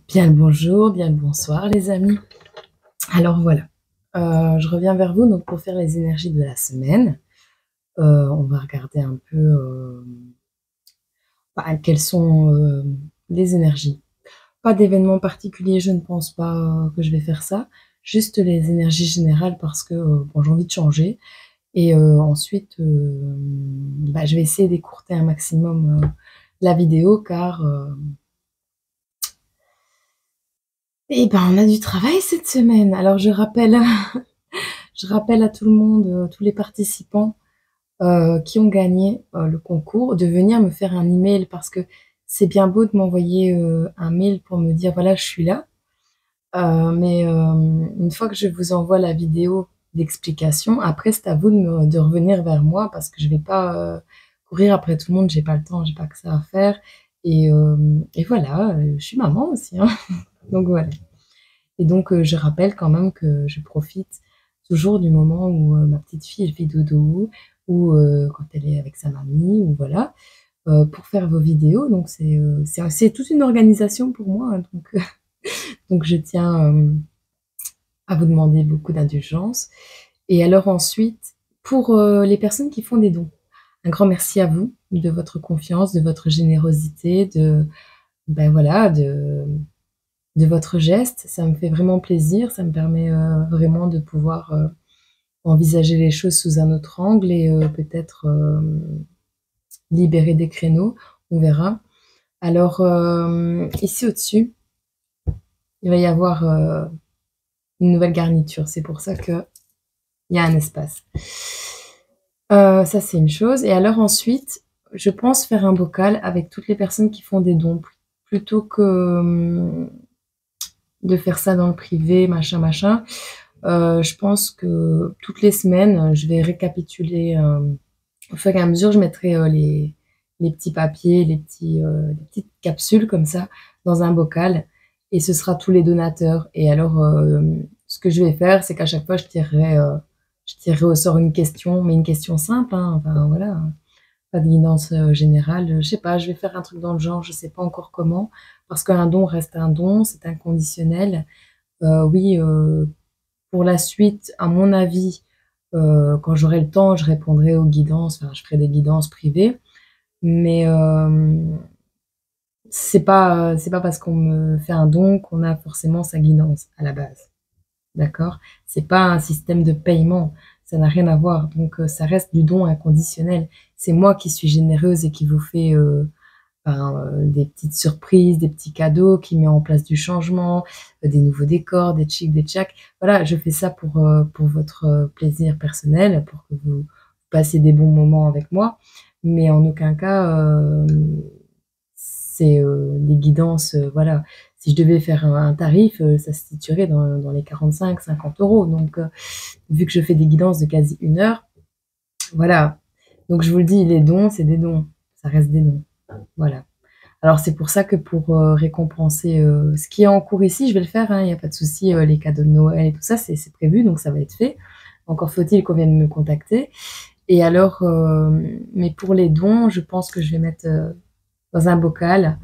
Bien le bonjour, bien le bonsoir les amis. Alors voilà, je reviens vers vous donc pour faire les énergies de la semaine. On va regarder un peu, quelles sont, les énergies. Pas d'événement particulier, je ne pense pas, que je vais faire ça. Juste les énergies générales parce que, bon, j'ai envie de changer et ensuite, je vais essayer d'écourter un maximum, la vidéo car, on a du travail cette semaine. Alors je rappelle à tout le monde, tous les participants qui ont gagné le concours, de venir me faire un email parce que c'est bien beau de m'envoyer un mail pour me dire voilà, je suis là. Mais une fois que je vous envoie la vidéo d'explication, après c'est à vous de revenir vers moi parce que je vais pas courir après tout le monde, j'ai pas le temps, j'ai pas que ça à faire. Et voilà, je suis maman aussi, hein. Donc voilà. Et donc, je rappelle quand même que je profite toujours du moment où, ma petite fille, elle fait dodo ou, quand elle est avec sa mamie ou voilà, pour faire vos vidéos. Donc c'est toute une organisation pour moi, hein, donc donc je tiens, à vous demander beaucoup d'indulgence. Et alors ensuite, pour, les personnes qui font des dons, un grand merci à vous de votre confiance, de votre générosité, voilà, de votre geste. Ça me fait vraiment plaisir, ça me permet, vraiment de pouvoir, envisager les choses sous un autre angle et peut-être, libérer des créneaux, on verra. Alors, ici au-dessus, il va y avoir, une nouvelle garniture. C'est pour ça qu'il y a un espace. Ça, c'est une chose et alors ensuite, je pense faire un bocal avec toutes les personnes qui font des dons plutôt que, de faire ça dans le privé, machin, machin. Je pense que toutes les semaines, je vais récapituler, au fur et à mesure, je mettrai, les petits papiers, les petites capsules comme ça dans un bocal et ce sera tous les donateurs et alors, ce que je vais faire, c'est qu'à chaque fois, je tirerai au sort une question, mais une question simple, hein, enfin voilà, hein, pas de guidance, générale. Je sais pas, je vais faire un truc dans le genre, je sais pas encore comment, parce qu'un don reste un don, c'est inconditionnel. Oui, pour la suite, à mon avis, quand j'aurai le temps, je répondrai aux guidances, enfin, je ferai des guidances privées, mais c'est pas parce qu'on me fait un don qu'on a forcément sa guidance à la base, d'accord? C'est pas un système de paiement, ça n'a rien à voir, donc ça reste du don inconditionnel. C'est moi qui suis généreuse et qui vous fais, des petites surprises, des petits cadeaux, qui met en place du changement, des nouveaux décors, des tchics, des tchacs. Voilà, je fais ça pour votre, plaisir personnel, pour que vous passiez des bons moments avec moi, mais en aucun cas, c'est, des guidances, voilà. Si je devais faire un tarif, ça se situerait dans les 45-50 €, donc vu que je fais des guidances de quasi 1 heure, voilà. Donc je vous le dis, les dons, c'est des dons, ça reste des dons, voilà. Alors c'est pour ça que pour, récompenser, ce qui est en cours ici, je vais le faire, hein, il y a pas de souci, les cadeaux de Noël et tout ça, c'est prévu, donc ça va être fait. Encore faut-il qu'on vienne me contacter et alors, mais pour les dons, je pense que je vais mettre, dans un bocal,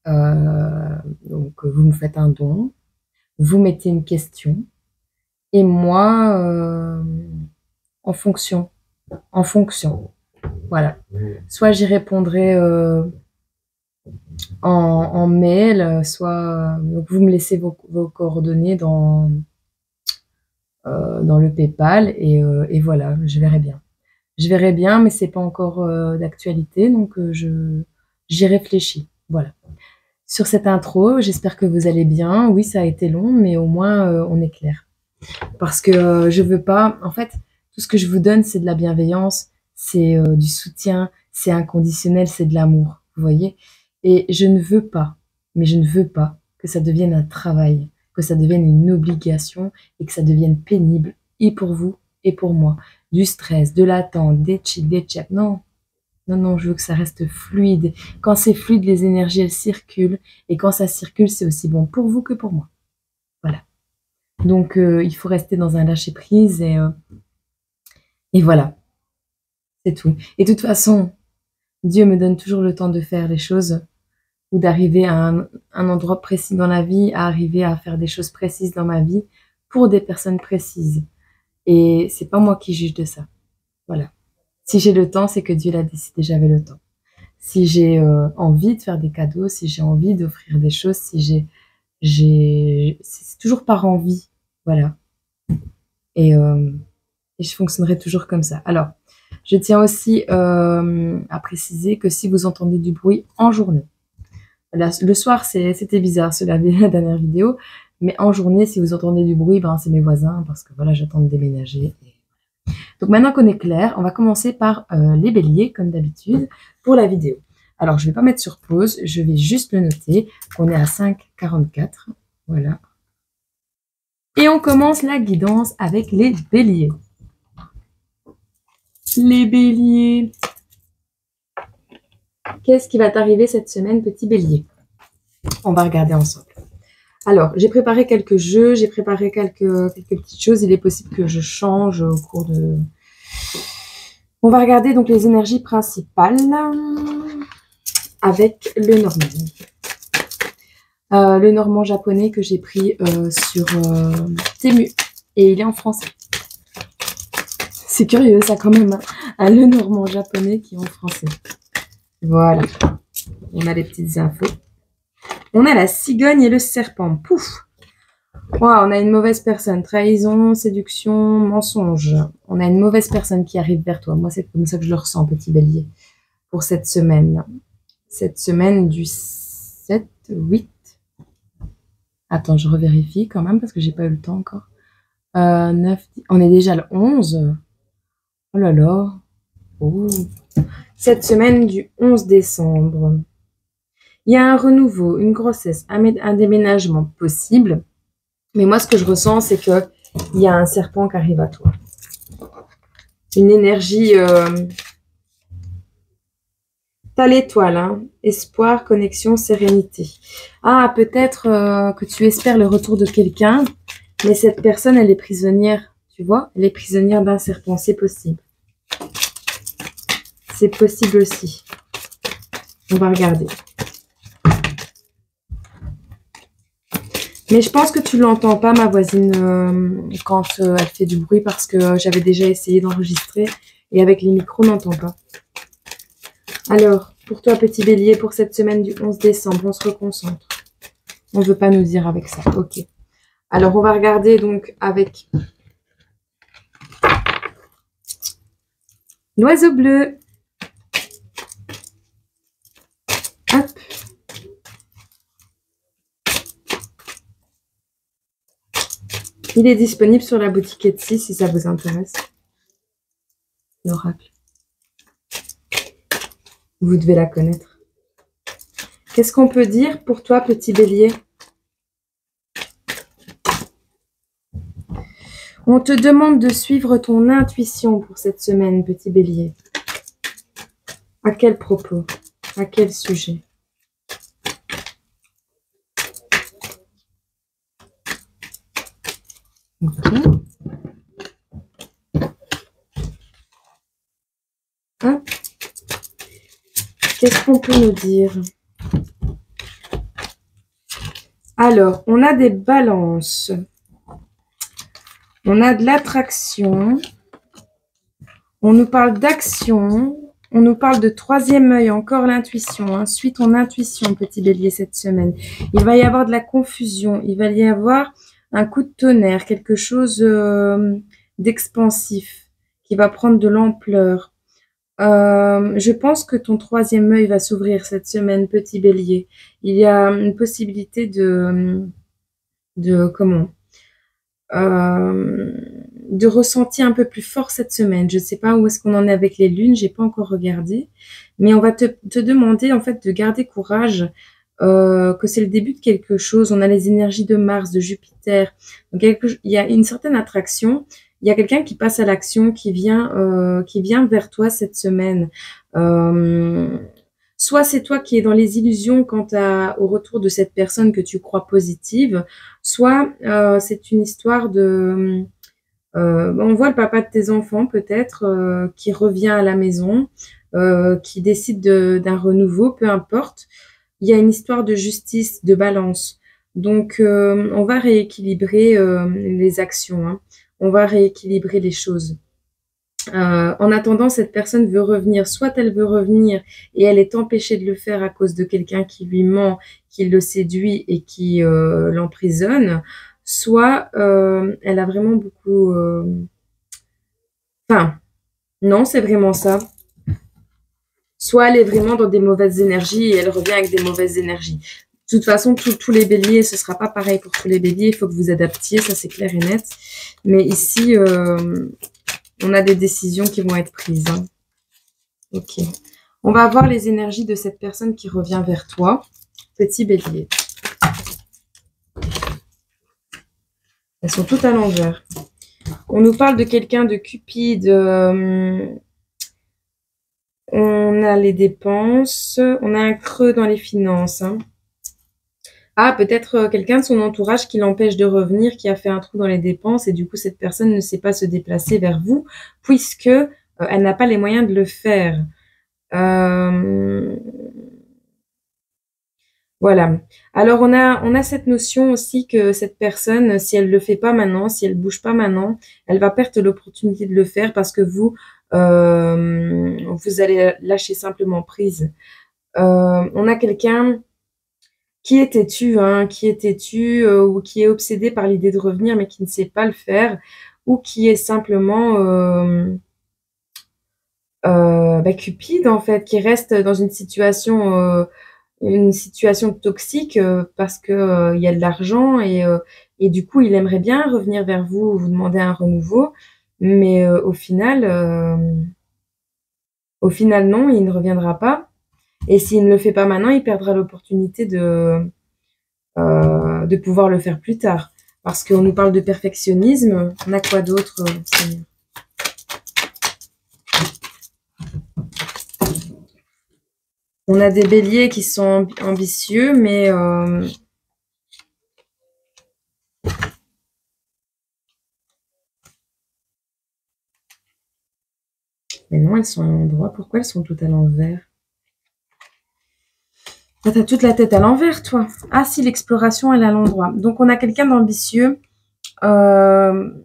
donc vous me faites un don, vous mettez une question et moi, en fonction en fonction, voilà. Soit j'y répondrai, en mail, soit donc vous me laissez vos coordonnées dans le PayPal et voilà, je verrai bien. Je verrai bien, mais c'est pas encore, d'actualité, donc j'y réfléchis, voilà. Sur cette intro, j'espère que vous allez bien. Oui, ça a été long, mais au moins, on est clair. Parce que, je veux pas en fait, tout ce que je vous donne, c'est de la bienveillance, c'est, du soutien, c'est inconditionnel, c'est de l'amour, vous voyez? Et je ne veux pas, mais je ne veux pas que ça devienne un travail, que ça devienne une obligation et que ça devienne pénible et pour vous et pour moi. Du stress, de l'attente, des tchics, des tchacs. Non, non, non, je veux que ça reste fluide. Quand c'est fluide, les énergies, elles circulent et quand ça circule, c'est aussi bon pour vous que pour moi. Voilà. Donc il faut rester dans un lâcher prise et voilà, c'est tout. Et de toute façon, Dieu me donne toujours le temps de faire les choses. ou d'arriver à un endroit précis dans la vie, à arriver à faire des choses précises dans ma vie pour des personnes précises. Et c'est pas moi qui juge de ça. Voilà. Si j'ai le temps, c'est que Dieu l'a décidé, j'avais le temps. Si j'ai envie de faire des cadeaux, si j'ai envie d'offrir des choses, si c'est toujours par envie. Voilà. Et je fonctionnerai toujours comme ça. Alors, je tiens aussi à préciser que si vous entendez du bruit en journée, là, le soir, c'était bizarre, cela la dernière vidéo, mais en journée, si vous entendez du bruit, ben, c'est mes voisins, parce que voilà, j'attends de déménager. Donc maintenant qu'on est clair, on va commencer par les béliers, comme d'habitude, pour la vidéo. Alors, je ne vais pas mettre sur pause, je vais juste le noter, qu'on est à 5h44, voilà. Et on commence la guidance avec les béliers. Les béliers. Qu'est-ce qui va t'arriver cette semaine, petit bélier? On va regarder ensemble. Alors, j'ai préparé quelques jeux, j'ai préparé quelques petites choses. Il est possible que je change au cours de... On va regarder donc les énergies principales avec le normand. Le normand japonais que j'ai pris sur Temu. Et il est en français. C'est curieux ça quand même. Hein. Le normand japonais qui est en français. Voilà. On a les petites infos. On a la cigogne et le serpent. Pouf. Wow, on a une mauvaise personne. Trahison, séduction, mensonge. On a une mauvaise personne qui arrive vers toi. Moi, c'est comme ça que je le ressens, petit bélier. Pour cette semaine. Cette semaine du 7, 8. Attends, je revérifie quand même parce que j'ai pas eu le temps encore. 9, 10. On est déjà le 11. Oh là là. Oh. Cette semaine du 11 décembre. Il y a un renouveau, une grossesse, un déménagement possible. Mais moi, ce que je ressens, c'est qu'il y a un serpent qui arrive à toi. Une énergie... T'as l'étoile, hein. Espoir, connexion, sérénité. Ah, peut-être que tu espères le retour de quelqu'un, mais cette personne, elle est prisonnière, tu vois? Elle est prisonnière d'un serpent, c'est possible. C'est possible aussi. On va regarder. Mais je pense que tu l'entends pas, ma voisine, quand elle fait du bruit, parce que j'avais déjà essayé d'enregistrer, et avec les micros, on n'entend pas. Alors, pour toi, petit bélier, pour cette semaine du 11 décembre, on se reconcentre. On ne veut pas nous dire avec ça. Ok. Alors, on va regarder donc avec l'oiseau bleu. Hop. Il est disponible sur la boutique Etsy si ça vous intéresse. L'oracle. Vous devez la connaître. Qu'est-ce qu'on peut dire pour toi, petit bélier? On te demande de suivre ton intuition pour cette semaine, petit bélier. À quel propos? À quel sujet? Ok. Hein? Qu'est-ce qu'on peut nous dire? Alors, on a des balances. On a de l'attraction. On nous parle d'action. On nous parle de troisième œil, encore l'intuition. Hein. Suis ton intuition, petit bélier, cette semaine. Il va y avoir de la confusion. Il va y avoir un coup de tonnerre, quelque chose d'expansif qui va prendre de l'ampleur. Je pense que ton troisième œil va s'ouvrir cette semaine, petit bélier. Il y a une possibilité de ressenti un peu plus fort cette semaine. Je ne sais pas où est-ce qu'on en est avec les lunes, j'ai pas encore regardé, mais on va te demander en fait de garder courage, que c'est le début de quelque chose. On a les énergies de Mars, de Jupiter, donc il y a une certaine attraction. Il y a quelqu'un qui passe à l'action, qui vient vers toi cette semaine. Soit c'est toi qui es dans les illusions quant au retour de cette personne que tu crois positive, soit c'est une histoire de... on voit le papa de tes enfants peut-être qui revient à la maison, qui décide d'un renouveau, peu importe. il y a une histoire de justice, de balance. Donc, on va rééquilibrer les actions, hein. On va rééquilibrer les choses. En attendant, cette personne veut revenir. Soit elle veut revenir et elle est empêchée de le faire à cause de quelqu'un qui lui ment, qui le séduit et qui l'emprisonne. Soit elle a vraiment beaucoup... Enfin, non, c'est vraiment ça. Soit elle est vraiment dans des mauvaises énergies et elle revient avec des mauvaises énergies. De toute façon, tous les béliers, ce sera pas pareil pour tous les béliers. Il faut que vous adaptiez, ça c'est clair et net. Mais ici, on a des décisions qui vont être prises, hein. Ok. On va voir les énergies de cette personne qui revient vers toi. Petit bélier. Elles sont toutes à l'envers. On nous parle de quelqu'un de cupide. On a les dépenses. On a un creux dans les finances, hein. Ah, peut-être quelqu'un de son entourage qui l'empêche de revenir, qui a fait un trou dans les dépenses et du coup, cette personne ne sait pas se déplacer vers vous puisque elle n'a pas les moyens de le faire. Voilà. Alors, on a cette notion aussi que cette personne, si elle le fait pas maintenant, si elle bouge pas maintenant, elle va perdre l'opportunité de le faire parce que vous, vous allez lâcher simplement prise. On a quelqu'un qui est têtu, hein, qui est têtu ou qui est obsédé par l'idée de revenir mais qui ne sait pas le faire ou qui est simplement cupide en fait, qui reste dans une situation toxique parce que il y a de l'argent et du coup il aimerait bien revenir vers vous, vous demander un renouveau, mais au final non, il ne reviendra pas. Et s'il ne le fait pas maintenant, il perdra l'opportunité de pouvoir le faire plus tard. Parce qu'on nous parle de perfectionnisme. On a quoi d'autre, Seigneur? On a des béliers qui sont ambitieux, mais non, elles sont à l'endroit. Pourquoi elles sont toutes à l'envers? Ah, t'as toute la tête à l'envers, toi. Ah si, l'exploration, elle est à l'endroit. Donc, on a quelqu'un d'ambitieux dans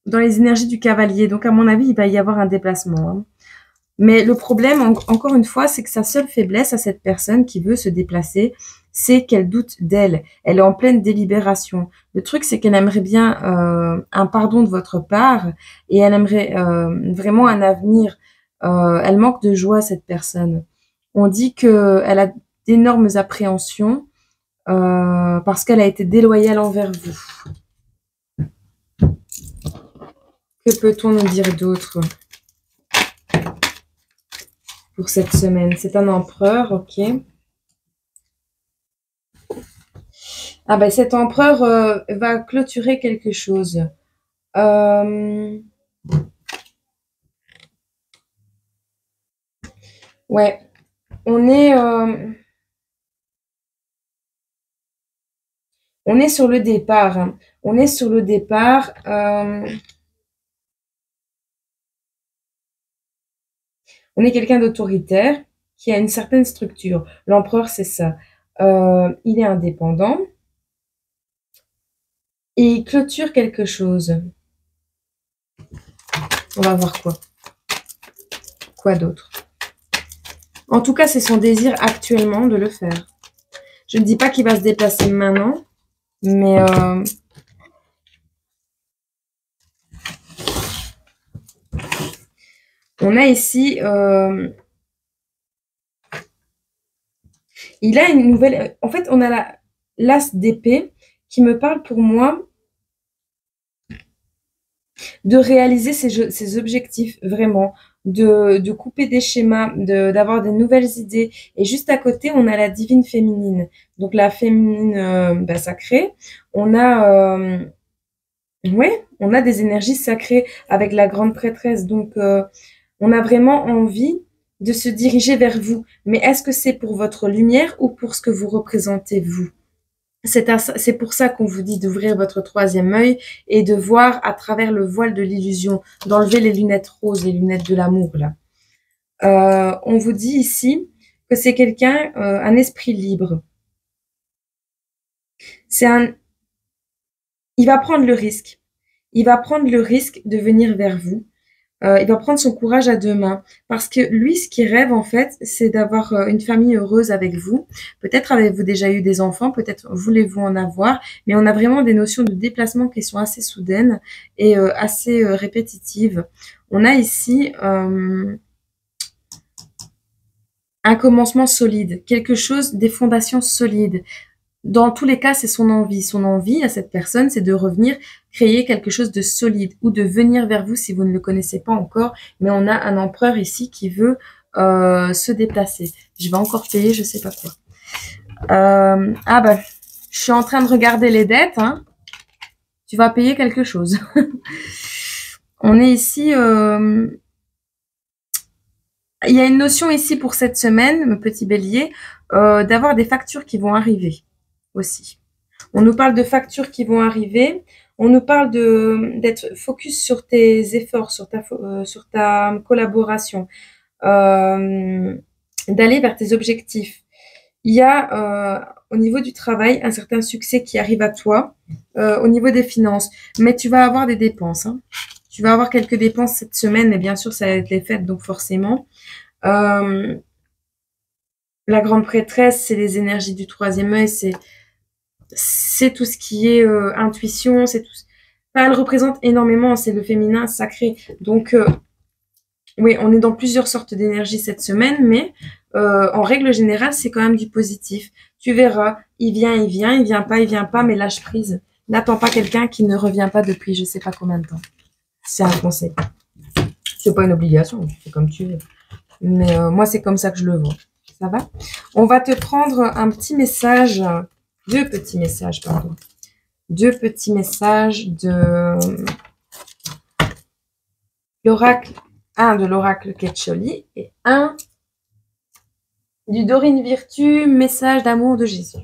les énergies du cavalier. Donc, à mon avis, il va y avoir un déplacement, hein. Mais le problème, encore une fois, c'est que sa seule faiblesse à cette personne qui veut se déplacer, c'est qu'elle doute d'elle. Elle est en pleine délibération. Le truc, c'est qu'elle aimerait bien un pardon de votre part et elle aimerait vraiment un avenir. Elle manque de joie, cette personne. On dit qu'elle a d'énormes appréhensions parce qu'elle a été déloyale envers vous. Que peut-on nous dire d'autre pour cette semaine? C'est un empereur, ok. Ah ben cet empereur va clôturer quelque chose. Ouais, on est sur le départ, hein. On est sur le départ. On est quelqu'un d'autoritaire qui a une certaine structure. L'empereur, c'est ça. Il est indépendant et il clôture quelque chose. On va voir quoi. Quoi d'autre? En tout cas, c'est son désir actuellement de le faire. Je ne dis pas qu'il va se déplacer maintenant, mais on a ici... il a une nouvelle... En fait, on a l'as d'épée qui me parle pour moi de réaliser ses objectifs, vraiment, de couper des schémas, d'avoir des nouvelles idées. Et juste à côté, on a la divine féminine. Donc la féminine sacrée. On a, on a des énergies sacrées avec la grande prêtresse. Donc on a vraiment envie de se diriger vers vous. Mais est-ce que c'est pour votre lumière ou pour ce que vous représentez vous? C'est pour ça qu'on vous dit d'ouvrir votre troisième œil et de voir à travers le voile de l'illusion, d'enlever les lunettes roses, les lunettes de l'amour, là. On vous dit ici que c'est quelqu'un, un esprit libre. Il va prendre le risque. Il va prendre le risque de venir vers vous. Il va prendre son courage à deux mains parce que lui, ce qu'il rêve en fait, c'est d'avoir une famille heureuse avec vous. Peut-être avez-vous déjà eu des enfants, peut-être voulez-vous en avoir, mais on a vraiment des notions de déplacement qui sont assez soudaines et assez répétitives. On a ici un commencement solide, quelque chose, des fondations solides. Dans tous les cas, c'est son envie. Son envie à cette personne, c'est de revenir créer quelque chose de solide ou de venir vers vous si vous ne le connaissez pas encore. Mais on a un empereur ici qui veut se déplacer. Je vais encore payer, je sais pas quoi. Ah bah, je suis en train de regarder les dettes. Hein. Tu vas payer quelque chose. On est ici... il y a une notion ici pour cette semaine, mon petit bélier, d'avoir des factures qui vont arriver aussi. On nous parle de factures qui vont arriver. On nous parle d'être focus sur tes efforts, sur ta collaboration, d'aller vers tes objectifs. Il y a au niveau du travail un certain succès qui arrive à toi, au niveau des finances. Mais tu vas avoir des dépenses. Hein. Tu vas avoir quelques dépenses cette semaine, mais bien sûr, ça va être les fêtes, donc forcément. La grande prêtresse, c'est les énergies du troisième œil, c'est tout ce qui est intuition, c'est tout. Enfin, elle représente énormément, c'est le féminin sacré. Donc, oui, on est dans plusieurs sortes d'énergie cette semaine, mais en règle générale, c'est quand même du positif. Tu verras, il vient pas, mais lâche prise. N'attends pas quelqu'un qui ne revient pas depuis je sais pas combien de temps. C'est un conseil. C'est pas une obligation, tu fais comme tu veux. Mais moi, c'est comme ça que je le vois. Ça va? On va te prendre un petit message, deux petits messages, pardon. Deux petits messages de l'oracle, un de l'oracle Quetcholi et un du Dorine Virtue, message d'amour de Jésus.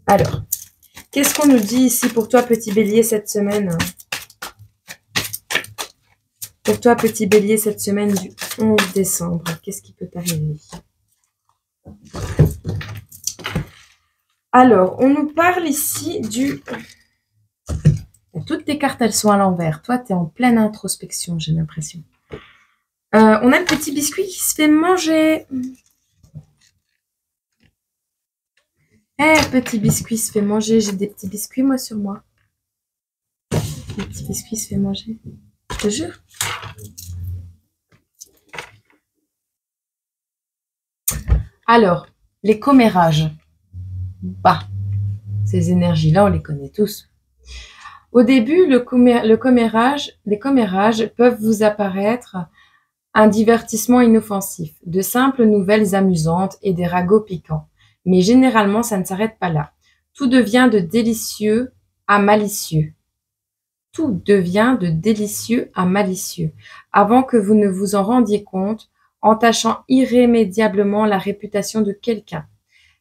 Alors, qu'est-ce qu'on nous dit ici pour toi, petit bélier, cette semaine? Pour toi, petit bélier, cette semaine du 11 décembre, qu'est-ce qui peut t'arriver? Alors, on nous parle ici du... Toutes tes cartes, elles sont à l'envers. Toi, tu es en pleine introspection, j'ai l'impression. On a le petit biscuit qui se fait manger. Petit biscuit se fait manger. J'ai des petits biscuits, moi, sur moi. Le petit biscuit se fait manger. Je te jure. Alors, les commérages. Bah, ces énergies-là, on les connaît tous. Au début, les commérages peuvent vous apparaître un divertissement inoffensif, de simples nouvelles amusantes et des ragots piquants. Mais généralement, ça ne s'arrête pas là. Tout devient de délicieux à malicieux. Tout devient de délicieux à malicieux, avant que vous ne vous en rendiez compte, entachant irrémédiablement la réputation de quelqu'un.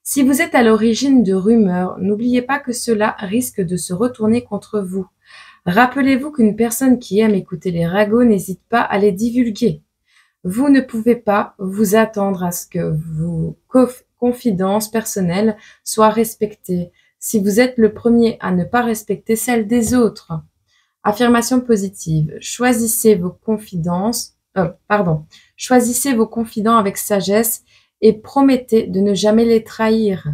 Si vous êtes à l'origine de rumeurs, n'oubliez pas que cela risque de se retourner contre vous. Rappelez-vous qu'une personne qui aime écouter les ragots n'hésite pas à les divulguer. Vous ne pouvez pas vous attendre à ce que vos confidences personnelles soient respectées, si vous êtes le premier à ne pas respecter celles des autres. Affirmation positive. Choisissez vos confidents avec sagesse et promettez de ne jamais les trahir.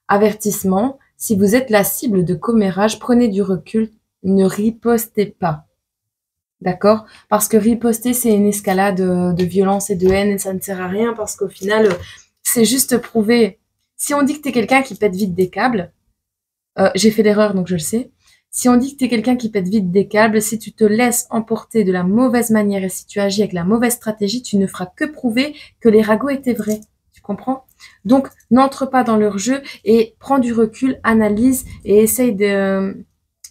Avertissement. Si vous êtes la cible de commérage, prenez du recul, ne ripostez pas. D'accord? Parce que riposter, c'est une escalade de violence et de haine et ça ne sert à rien parce qu'au final, c'est juste prouver. Si on dit que t'es quelqu'un qui pète vite des câbles, j'ai fait l'erreur donc je le sais. Si on dit que t'es quelqu'un qui pète vite des câbles, si tu te laisses emporter de la mauvaise manière et si tu agis avec la mauvaise stratégie, tu ne feras que prouver que les ragots étaient vrais. Tu comprends? Donc, n'entre pas dans leur jeu et prends du recul, analyse et essaye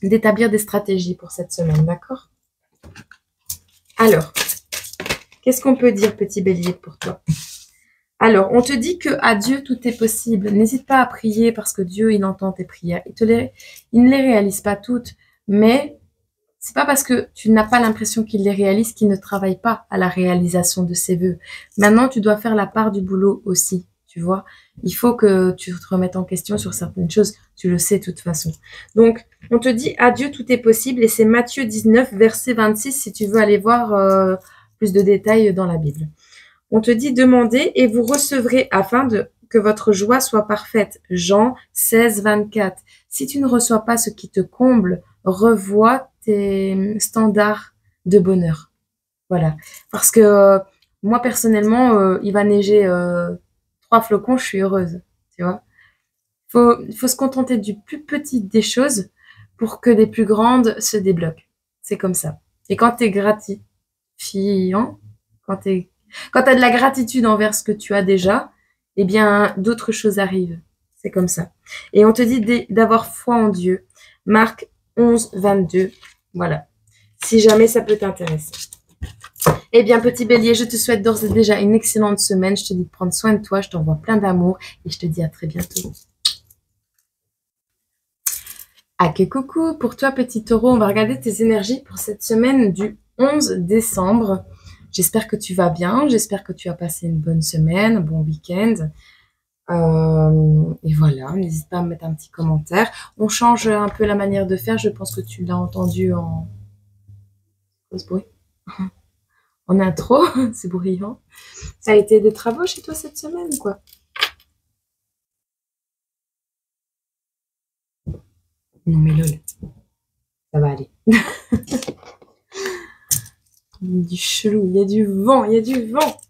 d'établir des stratégies pour cette semaine, d'accord? Alors, qu'est-ce qu'on peut dire, petit bélier, pour toi? Alors, on te dit que à Dieu, tout est possible. N'hésite pas à prier parce que Dieu, il entend tes prières. Il ne les réalise pas toutes, mais c'est pas parce que tu n'as pas l'impression qu'il les réalise qu'il ne travaille pas à la réalisation de ses vœux. Maintenant, tu dois faire la part du boulot aussi, tu vois. Il faut que tu te remettes en question sur certaines choses. Tu le sais de toute façon. Donc, on te dit adieu, tout est possible. Et c'est Matthieu 19, verset 26, si tu veux aller voir plus de détails dans la Bible. On te dit demandez et vous recevrez afin que votre joie soit parfaite. Jean 16, 24. Si tu ne reçois pas ce qui te comble, revois tes standards de bonheur. Voilà. Parce que moi, personnellement, il va neiger 3 flocons, je suis heureuse. Tu vois. Faut se contenter du plus petit des choses pour que des plus grandes se débloquent. C'est comme ça. Et quand tu es gratifiant, quand tu as de la gratitude envers ce que tu as déjà, eh bien, d'autres choses arrivent. C'est comme ça. Et on te dit d'avoir foi en Dieu. Marc 11, 22. Voilà. Si jamais ça peut t'intéresser. Eh bien, petit bélier, je te souhaite d'ores et déjà une excellente semaine. Je te dis de prendre soin de toi. Je t'envoie plein d'amour et je te dis à très bientôt. Ah, que coucou. Pour toi, petit taureau, on va regarder tes énergies pour cette semaine du 11 décembre. J'espère que tu vas bien, j'espère que tu as passé une bonne semaine, un bon week-end. Et voilà, n'hésite pas à me mettre un petit commentaire. On change un peu la manière de faire, je pense que tu l'as entendu en... ce bruit en intro, c'est bruyant. Ça a été des travaux chez toi cette semaine ou quoi? Non mais lol, ça va aller. Il y a du chelou, il y a du vent, il y a du vent.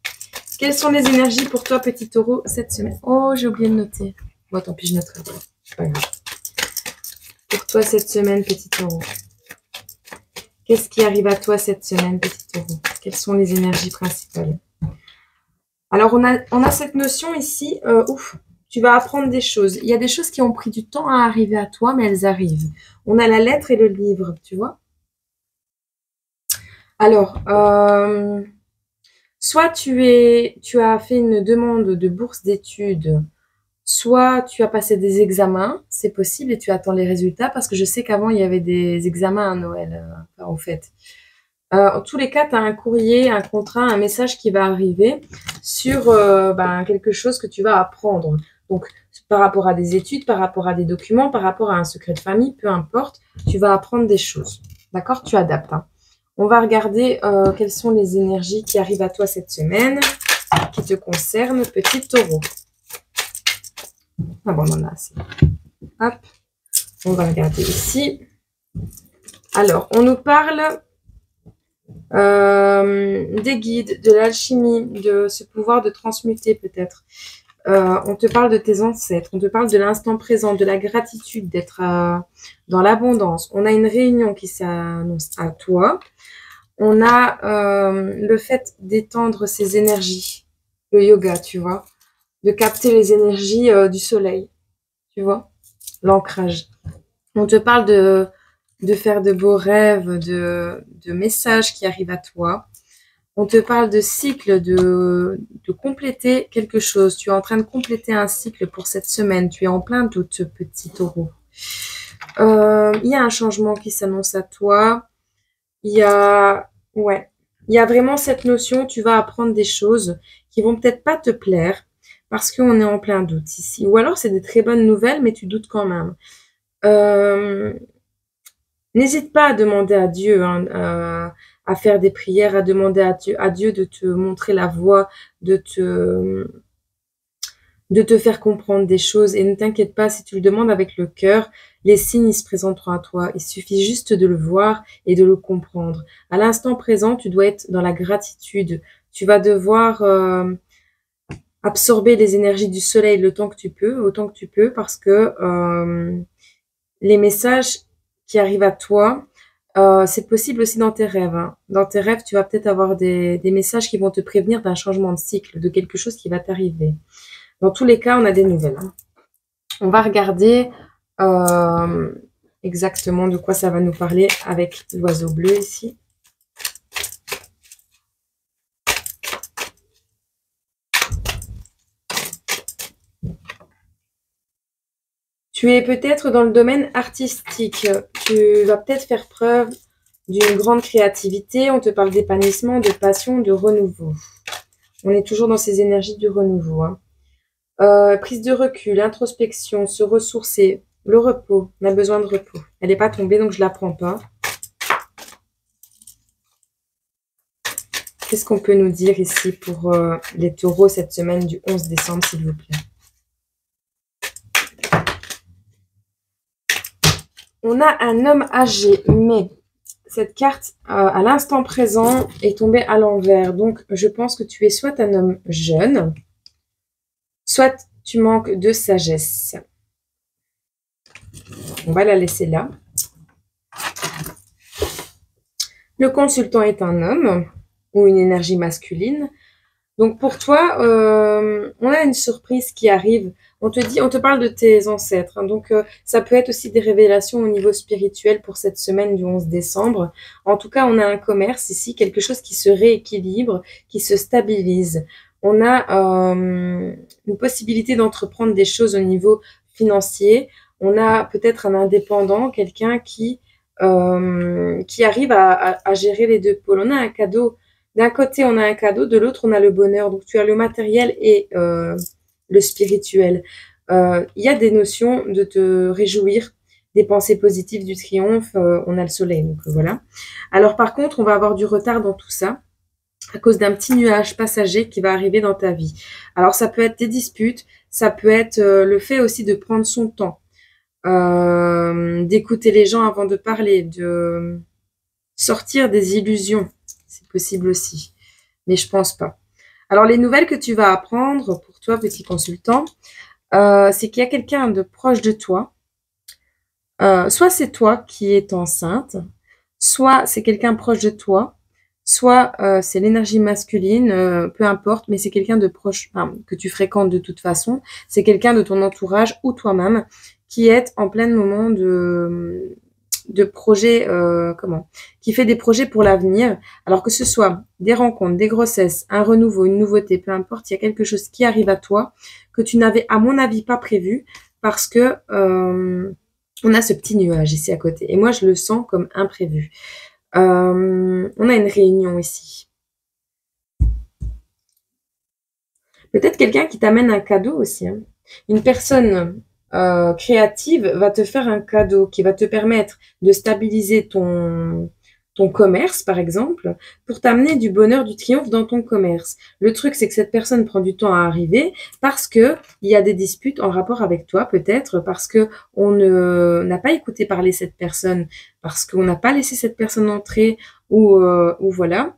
Quelles sont les énergies pour toi, petit taureau, cette semaine? Oh, j'ai oublié de noter. Bon, tant pis, je noterai pas. C'est pas grave. Pour toi, cette semaine, petit taureau. Qu'est-ce qui arrive à toi cette semaine, petit taureau? Quelles sont les énergies principales? Alors, on a cette notion ici, tu vas apprendre des choses. Il y a des choses qui ont pris du temps à arriver à toi, mais elles arrivent. On a la lettre et le livre, tu vois? Alors, soit tu as fait une demande de bourse d'études, soit tu as passé des examens, c'est possible, et tu attends les résultats, parce que je sais qu'avant, il y avait des examens à Noël, en fait. En tous les cas, tu as un courrier, un contrat, un message qui va arriver sur quelque chose que tu vas apprendre. Donc, par rapport à des études, par rapport à des documents, par rapport à un secret de famille, peu importe, tu vas apprendre des choses. D'accord? Tu adaptes. Hein. On va regarder quelles sont les énergies qui arrivent à toi cette semaine, qui te concernent, petit taureau. Ah bon, on en a assez. Hop. On va regarder ici. Alors, on nous parle des guides, de l'alchimie, de ce pouvoir de transmuter peut-être. On te parle de tes ancêtres, on te parle de l'instant présent, de la gratitude, d'être dans l'abondance. On a une réunion qui s'annonce à toi. On a le fait d'étendre ses énergies, le yoga, tu vois, de capter les énergies du soleil, tu vois, l'ancrage. On te parle de faire de beaux rêves, de messages qui arrivent à toi. On te parle de cycle, de compléter quelque chose. Tu es en train de compléter un cycle pour cette semaine. Tu es en plein doute, petit taureau. Il y a un changement qui s'annonce à toi. Il y a vraiment cette notion, tu vas apprendre des choses qui vont peut-être pas te plaire parce qu'on est en plein doute ici. Ou alors c'est des très bonnes nouvelles, mais tu doutes quand même. N'hésite pas à demander à Dieu, hein, à faire des prières, à demander à Dieu de te montrer la voie, de te faire comprendre des choses. Et ne t'inquiète pas, si tu le demandes avec le cœur, les signes ils se présenteront à toi. Il suffit juste de le voir et de le comprendre. À l'instant présent, tu dois être dans la gratitude. Tu vas devoir absorber les énergies du soleil le temps que tu peux, autant que tu peux, parce que les messages qui arrivent à toi, c'est possible aussi dans tes rêves. Hein. Dans tes rêves, tu vas peut-être avoir des messages qui vont te prévenir d'un changement de cycle, de quelque chose qui va t'arriver. Dans tous les cas, on a des nouvelles. Hein. On va regarder exactement de quoi ça va nous parler avec l'oiseau bleu ici. Tu es peut-être dans le domaine artistique. Tu vas peut-être faire preuve d'une grande créativité, on te parle d'épanouissement, de passion, de renouveau. On est toujours dans ces énergies du renouveau. Hein. Prise de recul, introspection, se ressourcer, le repos. On a besoin de repos. Elle n'est pas tombée, donc je ne la prends pas. Qu'est-ce qu'on peut nous dire ici pour les taureaux cette semaine du 11 décembre, s'il vous plaît? On a un homme âgé, mais cette carte, à l'instant présent, est tombée à l'envers. Donc, je pense que tu es soit un homme jeune, soit tu manques de sagesse. On va la laisser là. Le consultant est un homme ou une énergie masculine. Donc, pour toi, on a une surprise qui arrive. On te parle de tes ancêtres. Hein. Donc, ça peut être aussi des révélations au niveau spirituel pour cette semaine du 11 décembre. En tout cas, on a un commerce ici, quelque chose qui se rééquilibre, qui se stabilise. On a une possibilité d'entreprendre des choses au niveau financier. On a peut-être un indépendant, quelqu'un qui arrive à gérer les deux pôles. On a un cadeau. D'un côté, on a un cadeau, de l'autre, on a le bonheur. Donc, tu as le matériel et le spirituel. Il y a des notions de te réjouir, des pensées positives, du triomphe. On a le soleil, donc voilà. Alors, par contre, on va avoir du retard dans tout ça à cause d'un petit nuage passager qui va arriver dans ta vie. Alors, ça peut être des disputes, ça peut être le fait aussi de prendre son temps, d'écouter les gens avant de parler, de sortir des illusions. C'est possible aussi, mais je pense pas. Alors, les nouvelles que tu vas apprendre pour toi, petit consultant, c'est qu'il y a quelqu'un de proche de toi. Soit c'est toi qui es enceinte, soit c'est quelqu'un proche de toi, soit c'est l'énergie masculine, peu importe, mais c'est quelqu'un de proche, enfin, que tu fréquentes de toute façon. C'est quelqu'un de ton entourage ou toi-même qui est en plein moment de projets, qui fait des projets pour l'avenir, alors que ce soit des rencontres, des grossesses, un renouveau, une nouveauté, peu importe, il y a quelque chose qui arrive à toi que tu n'avais, à mon avis, pas prévu parce que on a ce petit nuage ici à côté. Et moi, je le sens comme imprévu. On a une réunion ici. Peut-être quelqu'un qui t'amène un cadeau aussi. Hein. Une personne créative va te faire un cadeau qui va te permettre de stabiliser ton commerce, par exemple, pour t'amener du bonheur, du triomphe dans ton commerce. Le truc, c'est que cette personne prend du temps à arriver parce que il y a des disputes en rapport avec toi, peut-être parce que on n'a pas écouté parler cette personne, parce qu'on n'a pas laissé cette personne entrer, ou voilà.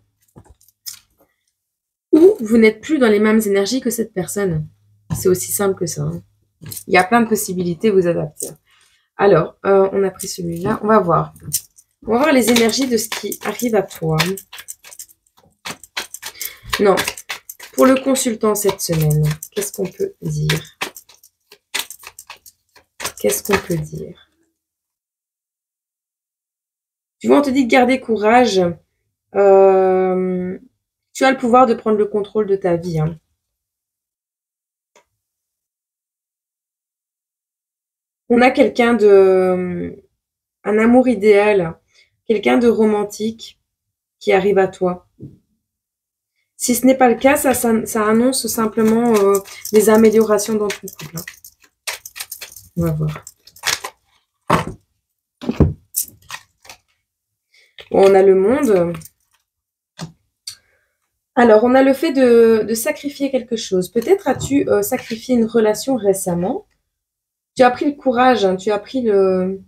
Ou vous n'êtes plus dans les mêmes énergies que cette personne. C'est aussi simple que ça. Hein. Il y a plein de possibilités, vous adapter. Alors, on a pris celui-là. On va voir. On va voir les énergies de ce qui arrive à toi. Non. Pour le consultant cette semaine, qu'est-ce qu'on peut dire? Qu'est-ce qu'on peut dire? Tu vois, on te dit de garder courage. Tu as le pouvoir de prendre le contrôle de ta vie. Hein. On a quelqu'un de... un amour idéal, quelqu'un de romantique qui arrive à toi. Si ce n'est pas le cas, ça annonce simplement des améliorations dans ton couple. Hein. On va voir. Bon, on a le monde. Alors, on a le fait de sacrifier quelque chose. Peut-être as-tu sacrifié une relation récemment. Tu as pris le courage, hein, tu as pris le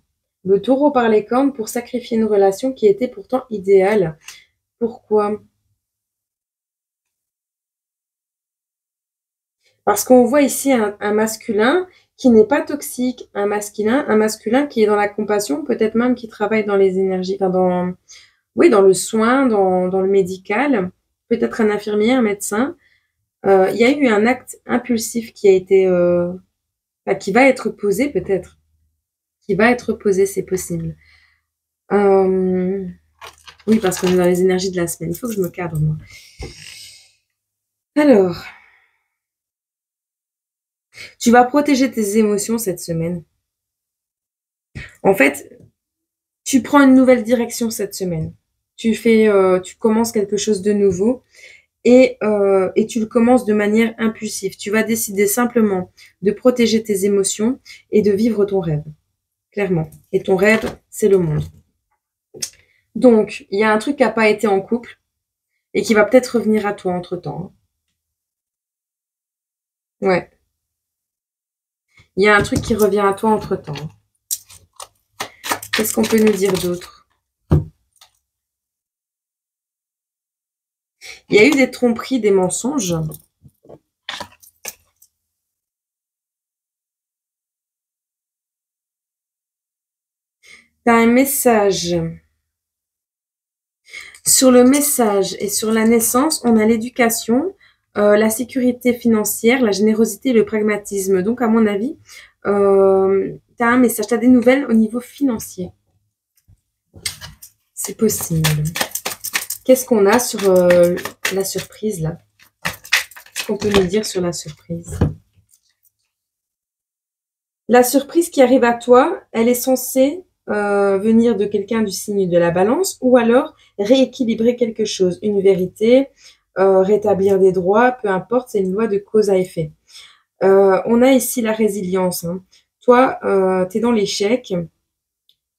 taureau par les cornes pour sacrifier une relation qui était pourtant idéale. Pourquoi? Parce qu'on voit ici un masculin qui n'est pas toxique, un masculin qui est dans la compassion, peut-être même qui travaille dans les énergies, enfin dans le soin, dans le médical, peut-être un infirmier, un médecin. Il y a eu un acte impulsif qui a été, qui va être posé peut-être, qui va être posé, c'est possible. Oui, parce qu'on est dans les énergies de la semaine. Il faut que je me cadre, moi. Alors, tu vas protéger tes émotions cette semaine. En fait, Tu prends une nouvelle direction cette semaine. Tu commences quelque chose de nouveau et tu le commences de manière impulsive. Tu vas décider simplement de protéger tes émotions et de vivre ton rêve, clairement. Et ton rêve, c'est le monde. Donc, il y a un truc qui n'a pas été en couple et qui va peut-être revenir à toi entre-temps. Ouais. Il y a un truc qui revient à toi entre-temps. Qu'est-ce qu'on peut nous dire d'autre? Il y a eu des tromperies, des mensonges. Tu as un message. Sur le message et sur la naissance, on a l'éducation, la sécurité financière, la générosité et le pragmatisme. Donc, à mon avis, tu as un message, tu as des nouvelles au niveau financier. C'est possible. Qu'est-ce qu'on a sur la surprise, là? Qu'est-ce qu'on peut nous dire sur la surprise? La surprise qui arrive à toi, elle est censée venir de quelqu'un du signe de la balance ou alors rééquilibrer quelque chose, une vérité, rétablir des droits, peu importe, c'est une loi de cause à effet. On a ici la résilience. Hein. Toi, tu es dans l'échec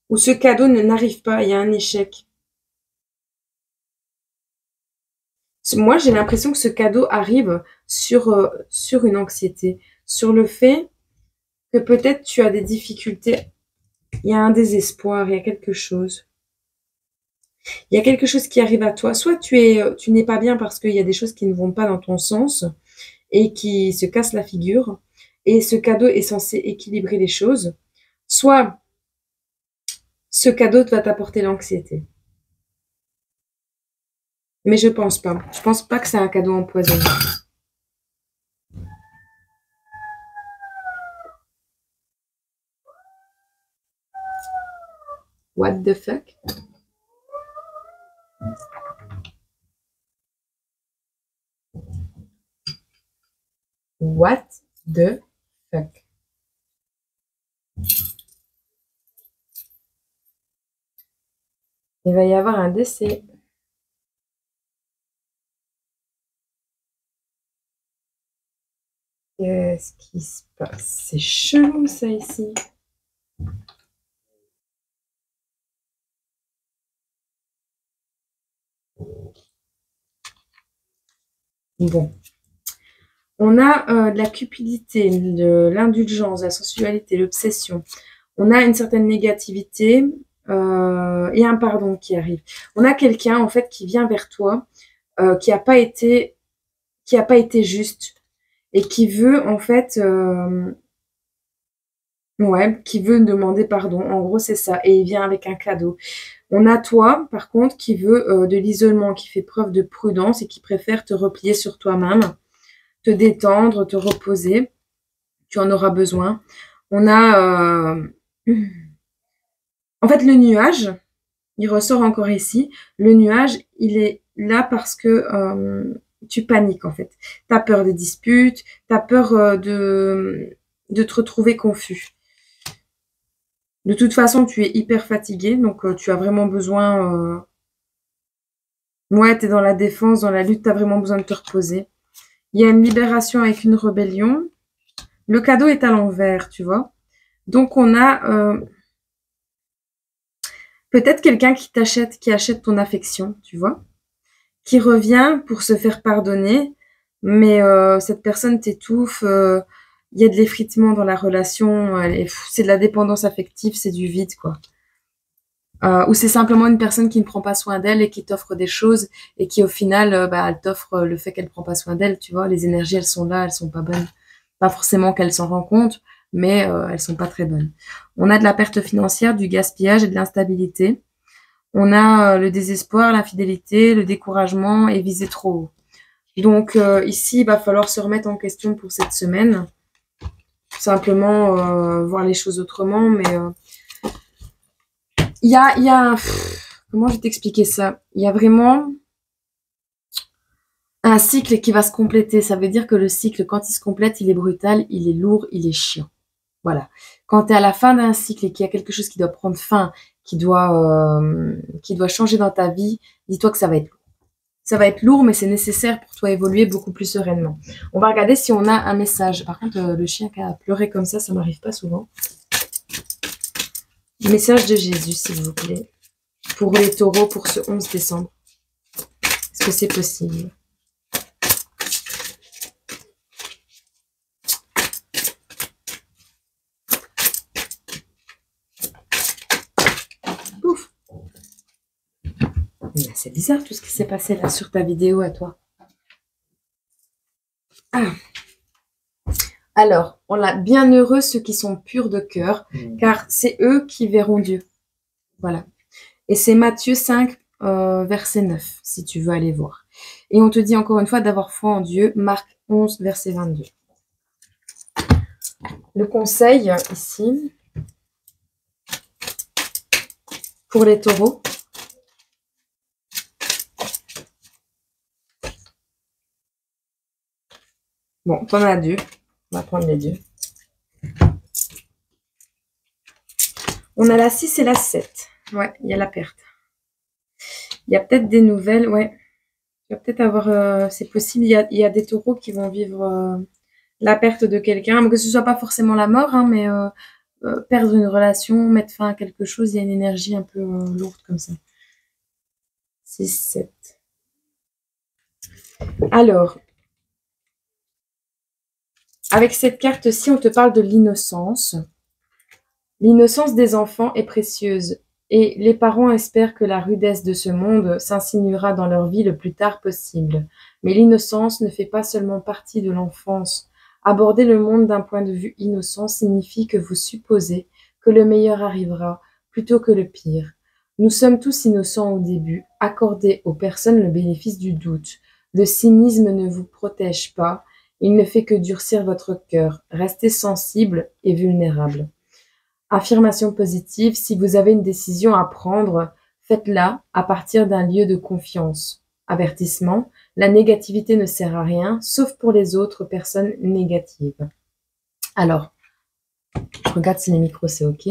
ou ce cadeau n'arrive pas, il y a un échec. Moi, j'ai l'impression que ce cadeau arrive sur une anxiété, sur le fait que peut-être tu as des difficultés. Il y a un désespoir, il y a quelque chose. Il y a quelque chose qui arrive à toi. Soit tu n'es pas bien parce qu'il y a des choses qui ne vont pas dans ton sens et qui se cassent la figure. Et ce cadeau est censé équilibrer les choses. Soit ce cadeau va t'apporter l'anxiété. Mais je pense pas. Je pense pas que c'est un cadeau empoisonné. What the fuck? What the fuck? Il va y avoir un décès. Qu'est-ce qui se passe? C'est chelou ça ici. Bon. On a de la cupidité, de l'indulgence, de la sensualité, l'obsession. On a une certaine négativité et un pardon qui arrive. On a quelqu'un en fait qui vient vers toi, qui a pas été juste et qui veut en fait qui veut demander pardon. En gros, c'est ça. Et il vient avec un cadeau. On a toi, par contre, qui veut de l'isolement, qui fait preuve de prudence et qui préfère te replier sur toi-même, te détendre, te reposer. Tu en auras besoin. On a... En fait, le nuage, il ressort encore ici. Le nuage, il est là parce que tu paniques, en fait. Tu as peur des disputes, tu as peur de te retrouver confus. De toute façon, tu es hyper fatigué, donc tu as vraiment besoin... Ouais, tu es dans la défense, dans la lutte, tu as vraiment besoin de te reposer. Il y a une libération avec une rébellion. Le cadeau est à l'envers, tu vois. Donc, on a peut-être quelqu'un qui achète ton affection, tu vois, qui revient pour se faire pardonner, mais cette personne t'étouffe, il y a de l'effritement dans la relation, c'est de la dépendance affective, c'est du vide, quoi. Ou c'est simplement une personne qui ne prend pas soin d'elle et qui t'offre des choses et qui au final, elle t'offre le fait qu'elle prend pas soin d'elle, tu vois. Les énergies, elles sont là, elles sont pas bonnes. Pas forcément qu'elle s'en rend compte, mais elles sont pas très bonnes. On a de la perte financière, du gaspillage et de l'instabilité. On a le désespoir, l'infidélité, le découragement et viser trop haut. Donc ici, il va falloir se remettre en question pour cette semaine. Simplement voir les choses autrement, mais il y a comment je vais t'expliquer ça? Il y a vraiment un cycle qui va se compléter. Ça veut dire que le cycle, quand il se complète, il est brutal, il est lourd, il est chiant. Voilà. Quand tu es à la fin d'un cycle et qu'il y a quelque chose qui doit prendre fin, qui doit changer dans ta vie, dis-toi que ça va être lourd. Ça va être lourd, mais c'est nécessaire pour toi évoluer beaucoup plus sereinement. On va regarder si on a un message. Par contre, le chien qui a pleuré comme ça m'arrive pas souvent. Message de Jésus, s'il vous plaît. Pour les taureaux, pour ce 11 décembre. Est-ce que c'est possible? Ouf. C'est bizarre tout ce qui s'est passé là sur ta vidéo à toi. Ah. Alors, on l'a bienheureux ceux qui sont purs de cœur, car c'est eux qui verront Dieu. Voilà. Et c'est Matthieu 5, verset 9, si tu veux aller voir. Et on te dit encore une fois d'avoir foi en Dieu, Marc 11, verset 22. Le conseil ici, pour les taureaux. Bon, t'en as deux. On va prendre les deux. On a la 6 et la 7. Ouais, il y a la perte. Il y a peut-être des nouvelles, ouais. Il va peut-être avoir... c'est possible, il y a des taureaux qui vont vivre la perte de quelqu'un. Que ce soit pas forcément la mort, hein, mais perdre une relation, mettre fin à quelque chose, il y a une énergie un peu lourde comme ça. 6, 7. Alors... Avec cette carte-ci, on te parle de l'innocence. L'innocence des enfants est précieuse et les parents espèrent que la rudesse de ce monde s'insinuera dans leur vie le plus tard possible. Mais l'innocence ne fait pas seulement partie de l'enfance. Aborder le monde d'un point de vue innocent signifie que vous supposez que le meilleur arrivera plutôt que le pire. Nous sommes tous innocents au début. Accordez aux personnes le bénéfice du doute. Le cynisme ne vous protège pas. Il ne fait que durcir votre cœur. Restez sensible et vulnérable. Affirmation positive. Si vous avez une décision à prendre, faites-la à partir d'un lieu de confiance. Avertissement. La négativité ne sert à rien, sauf pour les autres personnes négatives. Alors, je regarde si les micros c'est OK.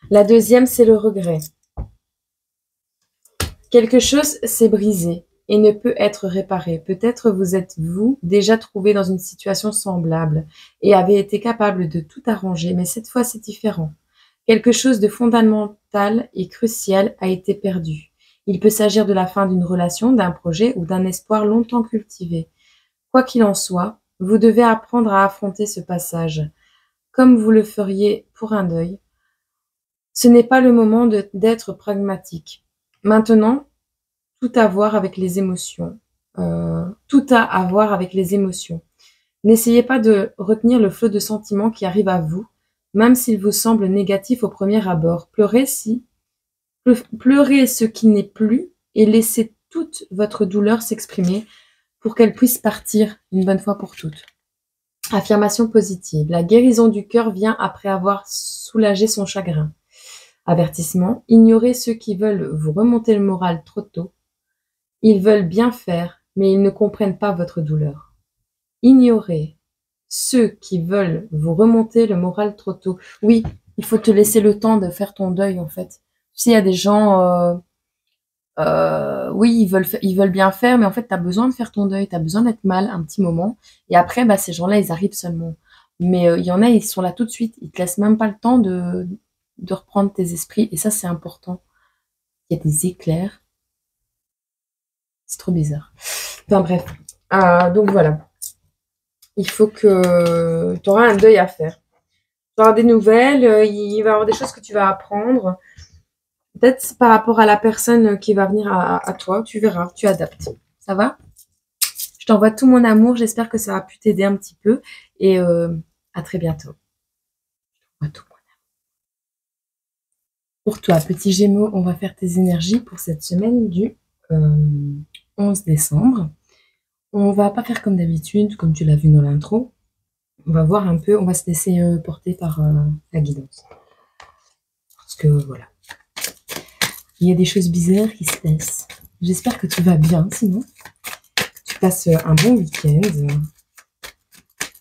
La deuxième, c'est le regret. Quelque chose s'est brisé et ne peut être réparé. Peut-être vous êtes-vous déjà trouvé dans une situation semblable et avez été capable de tout arranger, mais cette fois c'est différent. Quelque chose de fondamental et crucial a été perdu. Il peut s'agir de la fin d'une relation, d'un projet ou d'un espoir longtemps cultivé. Quoi qu'il en soit, vous devez apprendre à affronter ce passage, comme vous le feriez pour un deuil. Ce n'est pas le moment d'être pragmatique. Maintenant, tout a à voir avec les émotions. Tout a à voir avec les émotions. N'essayez pas de retenir le flot de sentiments qui arrive à vous, même s'il vous semble négatif au premier abord. Pleurez ce qui n'est plus et laissez toute votre douleur s'exprimer pour qu'elle puisse partir une bonne fois pour toutes. Affirmation positive. La guérison du cœur vient après avoir soulagé son chagrin. Avertissement. Ignorez ceux qui veulent vous remonter le moral trop tôt. Ils veulent bien faire, mais ils ne comprennent pas votre douleur. Ignorez ceux qui veulent vous remonter le moral trop tôt. Oui, il faut te laisser le temps de faire ton deuil, en fait. Tu sais, il y a des gens, oui, ils veulent bien faire, mais en fait, tu as besoin de faire ton deuil, tu as besoin d'être mal un petit moment. Et après, bah, ces gens-là, ils arrivent seulement. Mais il y en a, ils sont là tout de suite. Ils te laissent même pas le temps de reprendre tes esprits. Et ça, c'est important. Il y a des éclairs. C'est trop bizarre. Enfin bref. Donc voilà. Il faut que tu auras un deuil à faire. Tu auras des nouvelles, il va y avoir des choses que tu vas apprendre. Peut-être par rapport à la personne qui va venir à toi, tu verras, tu adaptes. Ça va? Je t'envoie tout mon amour, j'espère que ça a pu t'aider un petit peu. Et à très bientôt. Je t'envoie tout mon amour. Pour toi, petit Gémeaux, on va faire tes énergies pour cette semaine du 11 décembre. On va pas faire comme d'habitude, comme tu l'as vu dans l'intro. On va voir un peu, on va se laisser porter par la guidance. Parce que voilà. Il y a des choses bizarres qui se passent. J'espère que tu vas bien, sinon. Que tu passes un bon week-end.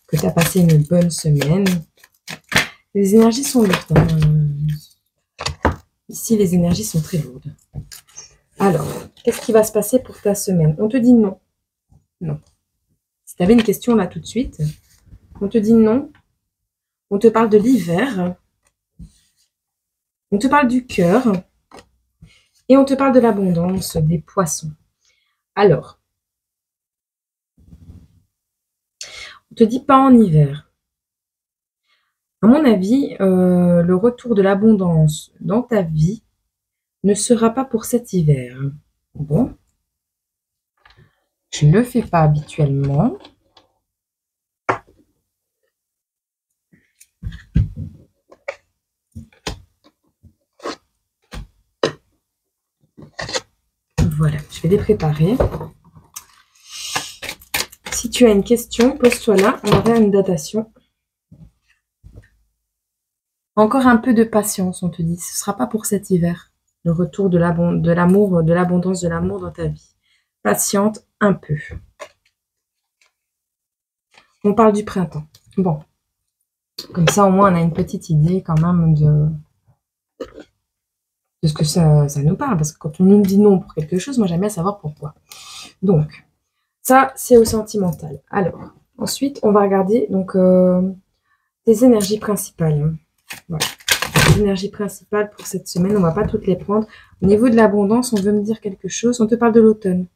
Que tu as passé une bonne semaine. Les énergies sont lourdes. Hein. ici, les énergies sont très lourdes. Alors, qu'est-ce qui va se passer pour ta semaine? On te dit non. Non. Si tu avais une question là tout de suite, on te dit non. On te parle de l'hiver. On te parle du cœur. Et on te parle de l'abondance, des poissons. Alors, on te dit pas en hiver. À mon avis, le retour de l'abondance dans ta vie ne sera pas pour cet hiver. Bon. Je ne le fais pas habituellement. Voilà, je vais les préparer. Si tu as une question, pose-toi là. On va faire une datation. Encore un peu de patience, on te dit. Ce ne sera pas pour cet hiver. Le retour de l'amour, de l'abondance de l'amour dans ta vie. Patiente un peu. On parle du printemps. Bon. Comme ça, au moins, on a une petite idée quand même de ce que ça nous parle. Parce que quand on nous dit non pour quelque chose, moi, j'aime bien savoir pourquoi. Donc, ça, c'est au sentimental. Alors, ensuite, on va regarder donc tes énergies principales. Voilà. Les énergies principales pour cette semaine, on ne va pas toutes les prendre. Au niveau de l'abondance, on veut me dire quelque chose. On te parle de l'automne.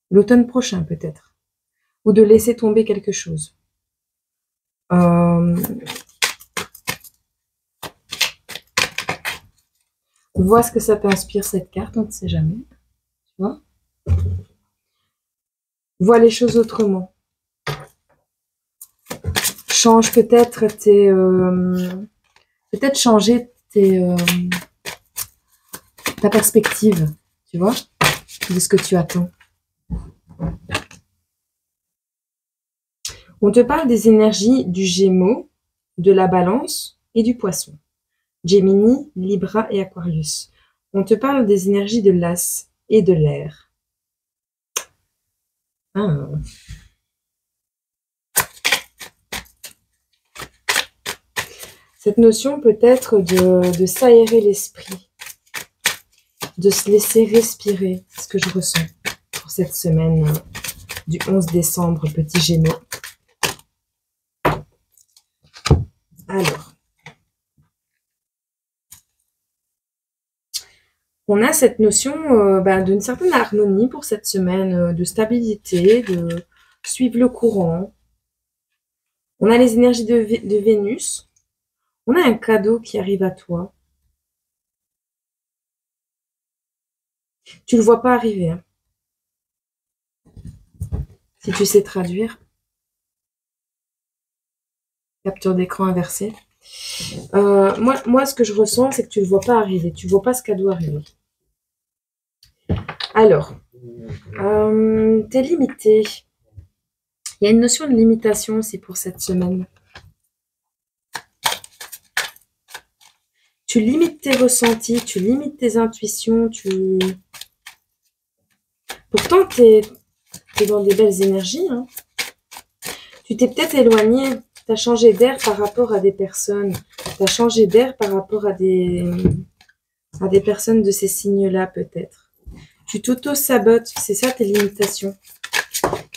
L'automne prochain, peut-être. Ou de laisser tomber quelque chose. Vois ce que ça t'inspire, cette carte, on ne sait jamais. Tu vois? Vois les choses autrement. Change peut-être tes... peut-être changer ta perspective, tu vois, de ce que tu attends. On te parle des énergies du Gémeaux, de la Balance et du Poisson. Gemini, Libra et Aquarius. On te parle des énergies de l'As et de l'Air. Ah. Cette notion peut être de s'aérer l'esprit, de se laisser respirer, c'est ce que je ressens pour cette semaine du 11 décembre, petit Gémeaux. Alors, on a cette notion d'une certaine harmonie pour cette semaine, de stabilité, de suivre le courant. On a les énergies de Vénus. On a un cadeau qui arrive à toi. Tu ne le vois pas arriver. Hein. Si tu sais traduire. Capture d'écran inversée. Moi, ce que je ressens, c'est que tu ne le vois pas arriver. Tu ne vois pas ce cadeau arriver. Alors, t'es limité. Il y a une notion de limitation aussi pour cette semaine. Tu limites tes ressentis, tu limites tes intuitions, Pourtant, tu es dans des belles énergies. Hein. Tu t'es peut-être éloigné, tu as changé d'air par rapport à des personnes. Tu as changé d'air par rapport à des personnes de ces signes-là, peut-être. Tu t'auto-sabotes, c'est ça tes limitations.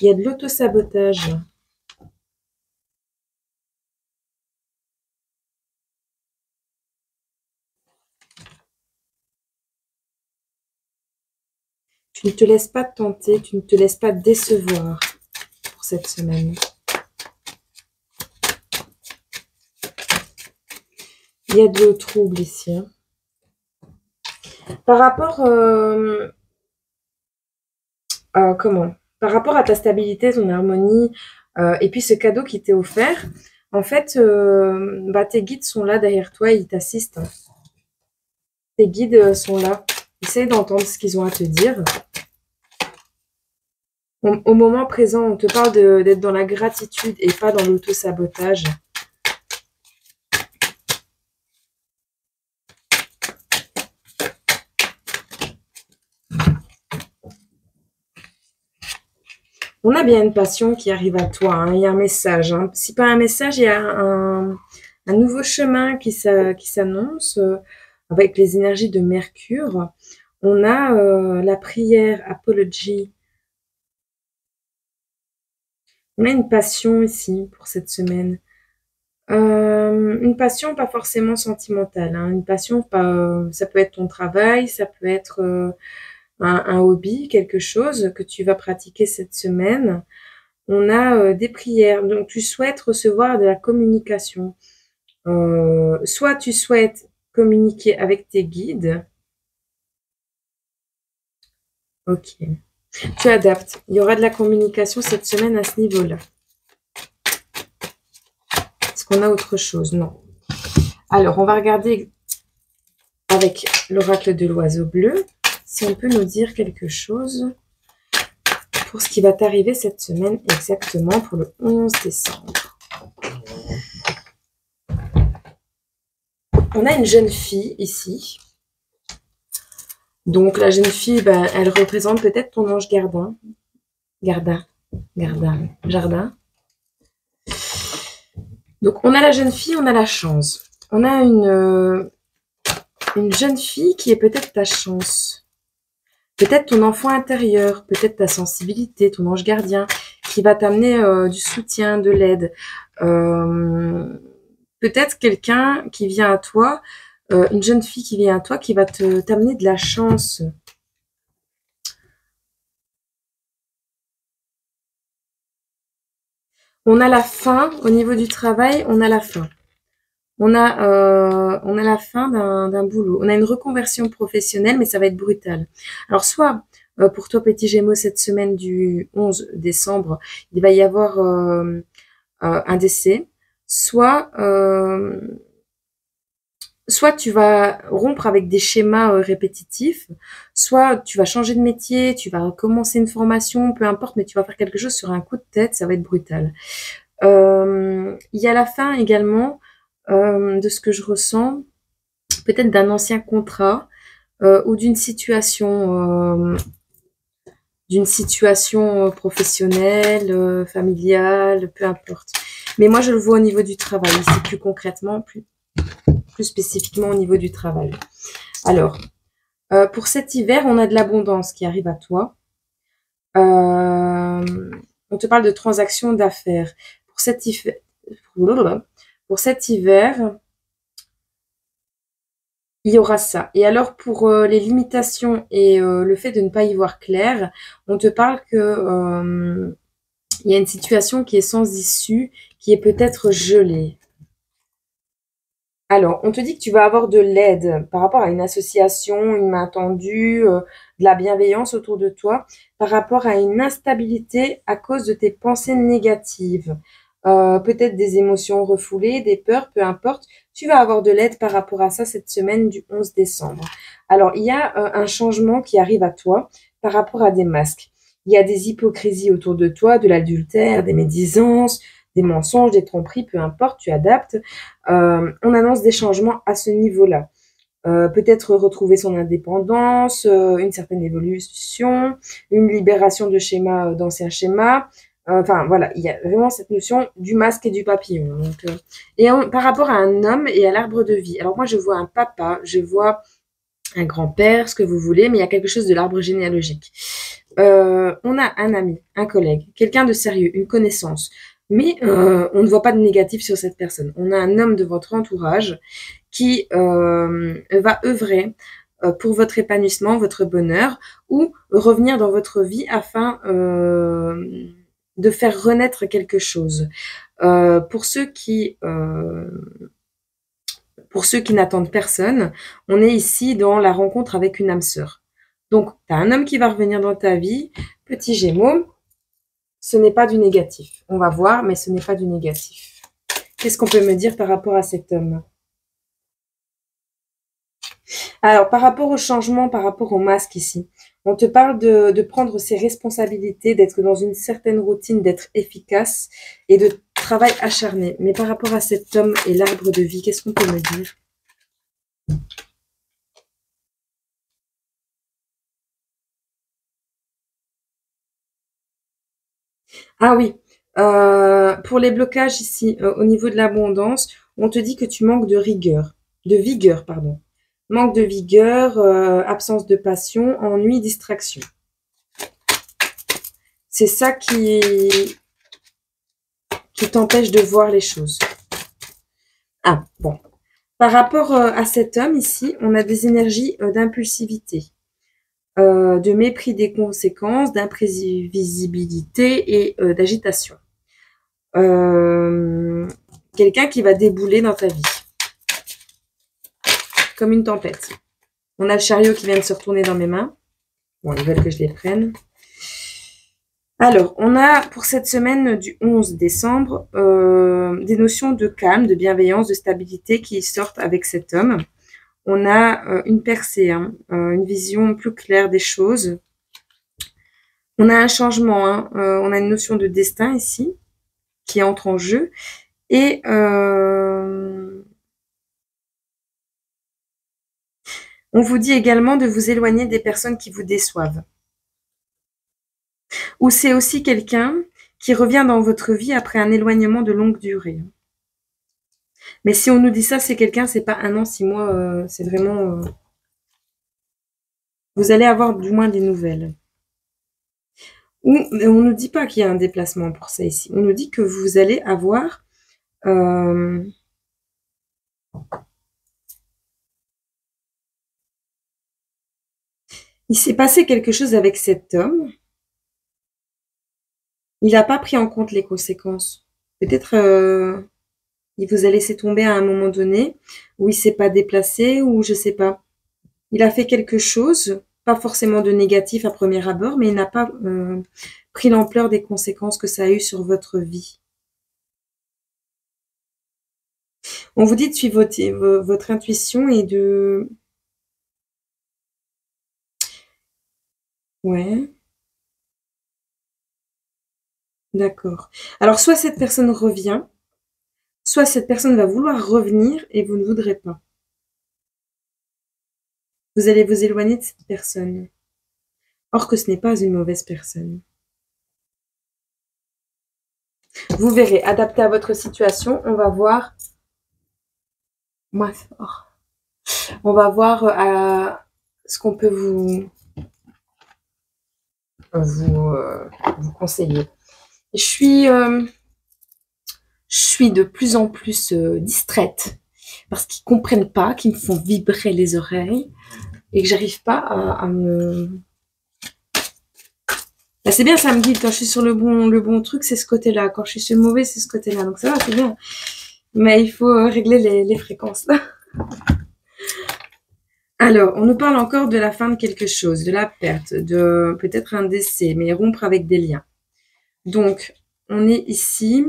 Il y a de l'auto-sabotage. Tu ne te laisses pas tenter, tu ne te laisses pas décevoir pour cette semaine. Il y a de troubles ici. Hein. Par rapport... Par rapport à ta stabilité, ton harmonie, et puis ce cadeau qui t'est offert, en fait, tes guides sont là derrière toi, ils t'assistent. Hein. Tes guides sont là. Essaye d'entendre ce qu'ils ont à te dire. Au moment présent, on te parle d'être dans la gratitude et pas dans l'auto-sabotage. On a bien une passion qui arrive à toi. Hein. Il y a un message. Hein. Si pas un message, il y a un nouveau chemin qui s'annonce. avec les énergies de Mercure, on a la prière, apology. On a une passion ici pour cette semaine. Une passion pas forcément sentimentale, hein. Une passion, pas, ça peut être ton travail, ça peut être un hobby, quelque chose que tu vas pratiquer cette semaine. On a des prières, donc tu souhaites recevoir de la communication. Soit tu souhaites communiquer avec tes guides. Ok. Tu adaptes. Il y aura de la communication cette semaine à ce niveau-là. Est-ce qu'on a autre chose? Non. Alors, on va regarder avec l'oracle de l'oiseau bleu si on peut nous dire quelque chose pour ce qui va t'arriver cette semaine exactement pour le 11 décembre. On a une jeune fille ici. Donc, la jeune fille, ben, elle représente peut-être ton ange gardien. Jardin. Donc, on a la jeune fille, on a la chance. On a une jeune fille qui est peut-être ta chance. Peut-être ton enfant intérieur, peut-être ta sensibilité, ton ange gardien, qui va t'amener du soutien, de l'aide. Peut-être quelqu'un qui vient à toi, une jeune fille qui vient à toi, qui va t'amener de la chance. On a la fin, au niveau du travail, on a la fin. On a la fin d'un boulot. On a une reconversion professionnelle, mais ça va être brutal. Alors, soit pour toi, petit Gémeaux, cette semaine du 11 décembre, il va y avoir un décès. Soit tu vas rompre avec des schémas répétitifs, soit tu vas changer de métier, tu vas commencer une formation, peu importe, mais tu vas faire quelque chose sur un coup de tête, ça va être brutal. Il y a la fin également de ce que je ressens, peut-être d'un ancien contrat ou d'une situation professionnelle, familiale, peu importe. Mais moi, je le vois au niveau du travail, c'est plus concrètement, plus spécifiquement au niveau du travail. Alors, pour cet hiver, on a de l'abondance qui arrive à toi. On te parle de transactions d'affaires. Pour cet hiver, il y aura ça. Et alors, pour les limitations et le fait de ne pas y voir clair, on te parle que il y a une situation qui est sans issue, qui est peut-être gelée. Alors, on te dit que tu vas avoir de l'aide par rapport à une association, une main tendue, de la bienveillance autour de toi, par rapport à une instabilité à cause de tes pensées négatives. Peut-être des émotions refoulées, des peurs, peu importe. Tu vas avoir de l'aide par rapport à ça cette semaine du 11 décembre. Alors, il y a un changement qui arrive à toi par rapport à des masques. Il y a des hypocrisies autour de toi, de l'adultère, des médisances, des mensonges, des tromperies, peu importe, tu adaptes. On annonce des changements à ce niveau-là. Peut-être retrouver son indépendance, une certaine évolution, une libération de schémas, d'anciens schémas. Enfin, voilà, il y a vraiment cette notion du masque et du papillon. Donc, par rapport à un homme et à l'arbre de vie. Alors moi, je vois un papa, je vois un grand-père, ce que vous voulez, mais il y a quelque chose de l'arbre généalogique. On a un ami, un collègue, quelqu'un de sérieux, une connaissance. Mais on ne voit pas de négatif sur cette personne. On a un homme de votre entourage qui va œuvrer pour votre épanouissement, votre bonheur, ou revenir dans votre vie afin de faire renaître quelque chose. Pour ceux qui n'attendent personne, on est ici dans la rencontre avec une âme sœur. Donc, tu as un homme qui va revenir dans ta vie, petit Gémeaux, ce n'est pas du négatif. On va voir, mais ce n'est pas du négatif. Qu'est-ce qu'on peut me dire par rapport à cet homme? Alors, par rapport au changement, par rapport au masque ici, on te parle de prendre ses responsabilités, d'être dans une certaine routine, d'être efficace et de travail acharné. Mais par rapport à cet homme et l'arbre de vie, qu'est-ce qu'on peut me dire? Ah oui, pour les blocages ici, au niveau de l'abondance, on te dit que tu manques de rigueur, de vigueur, pardon. manque de vigueur, absence de passion, ennui, distraction. C'est ça qui t'empêche de voir les choses. Ah, bon. Par rapport à cet homme ici, on a des énergies d'impulsivité, de mépris des conséquences, d'imprévisibilité et d'agitation. Quelqu'un qui va débouler dans ta vie, comme une tempête. On a le chariot qui vient de se retourner dans mes mains. Bon, ils veulent que je les prenne. Alors, on a pour cette semaine du 11 décembre des notions de calme, de bienveillance, de stabilité qui sortent avec cet homme. On a une percée, hein, une vision plus claire des choses. On a un changement, hein, on a une notion de destin ici qui entre en jeu. Et on vous dit également de vous éloigner des personnes qui vous déçoivent. Ou c'est aussi quelqu'un qui revient dans votre vie après un éloignement de longue durée. Mais si on nous dit ça, c'est quelqu'un, c'est pas 1 an, 6 mois, c'est vraiment... vous allez avoir du moins des nouvelles. Ou on nous dit pas qu'il y a un déplacement pour ça ici. On nous dit que vous allez avoir... il s'est passé quelque chose avec cet homme. Il n'a pas pris en compte les conséquences. Peut-être il vous a laissé tomber à un moment donné, ou il s'est pas déplacé, ou je sais pas. Il a fait quelque chose, pas forcément de négatif à premier abord, mais il n'a pas pris l'ampleur des conséquences que ça a eu sur votre vie. On vous dit de suivre votre intuition et de... Ouais. D'accord. Alors, soit cette personne revient, soit cette personne va vouloir revenir et vous ne voudrez pas. Vous allez vous éloigner de cette personne. Or que ce n'est pas une mauvaise personne. Vous verrez, adapté à votre situation, on va voir... Moins fort. On va voir ce qu'on peut vous conseiller. Je suis de plus en plus distraite parce qu'ils comprennent pas, qu'ils me font vibrer les oreilles et que j'arrive pas à me... Là, c'est bien, ça me guide. Quand je suis sur le bon truc, c'est ce côté-là. Quand je suis sur le mauvais, c'est ce côté-là. Donc ça va, c'est bien. Mais il faut régler les fréquences. Alors, on nous parle encore de la fin de quelque chose, de la perte, de peut-être un décès, mais rompre avec des liens. Donc, on est ici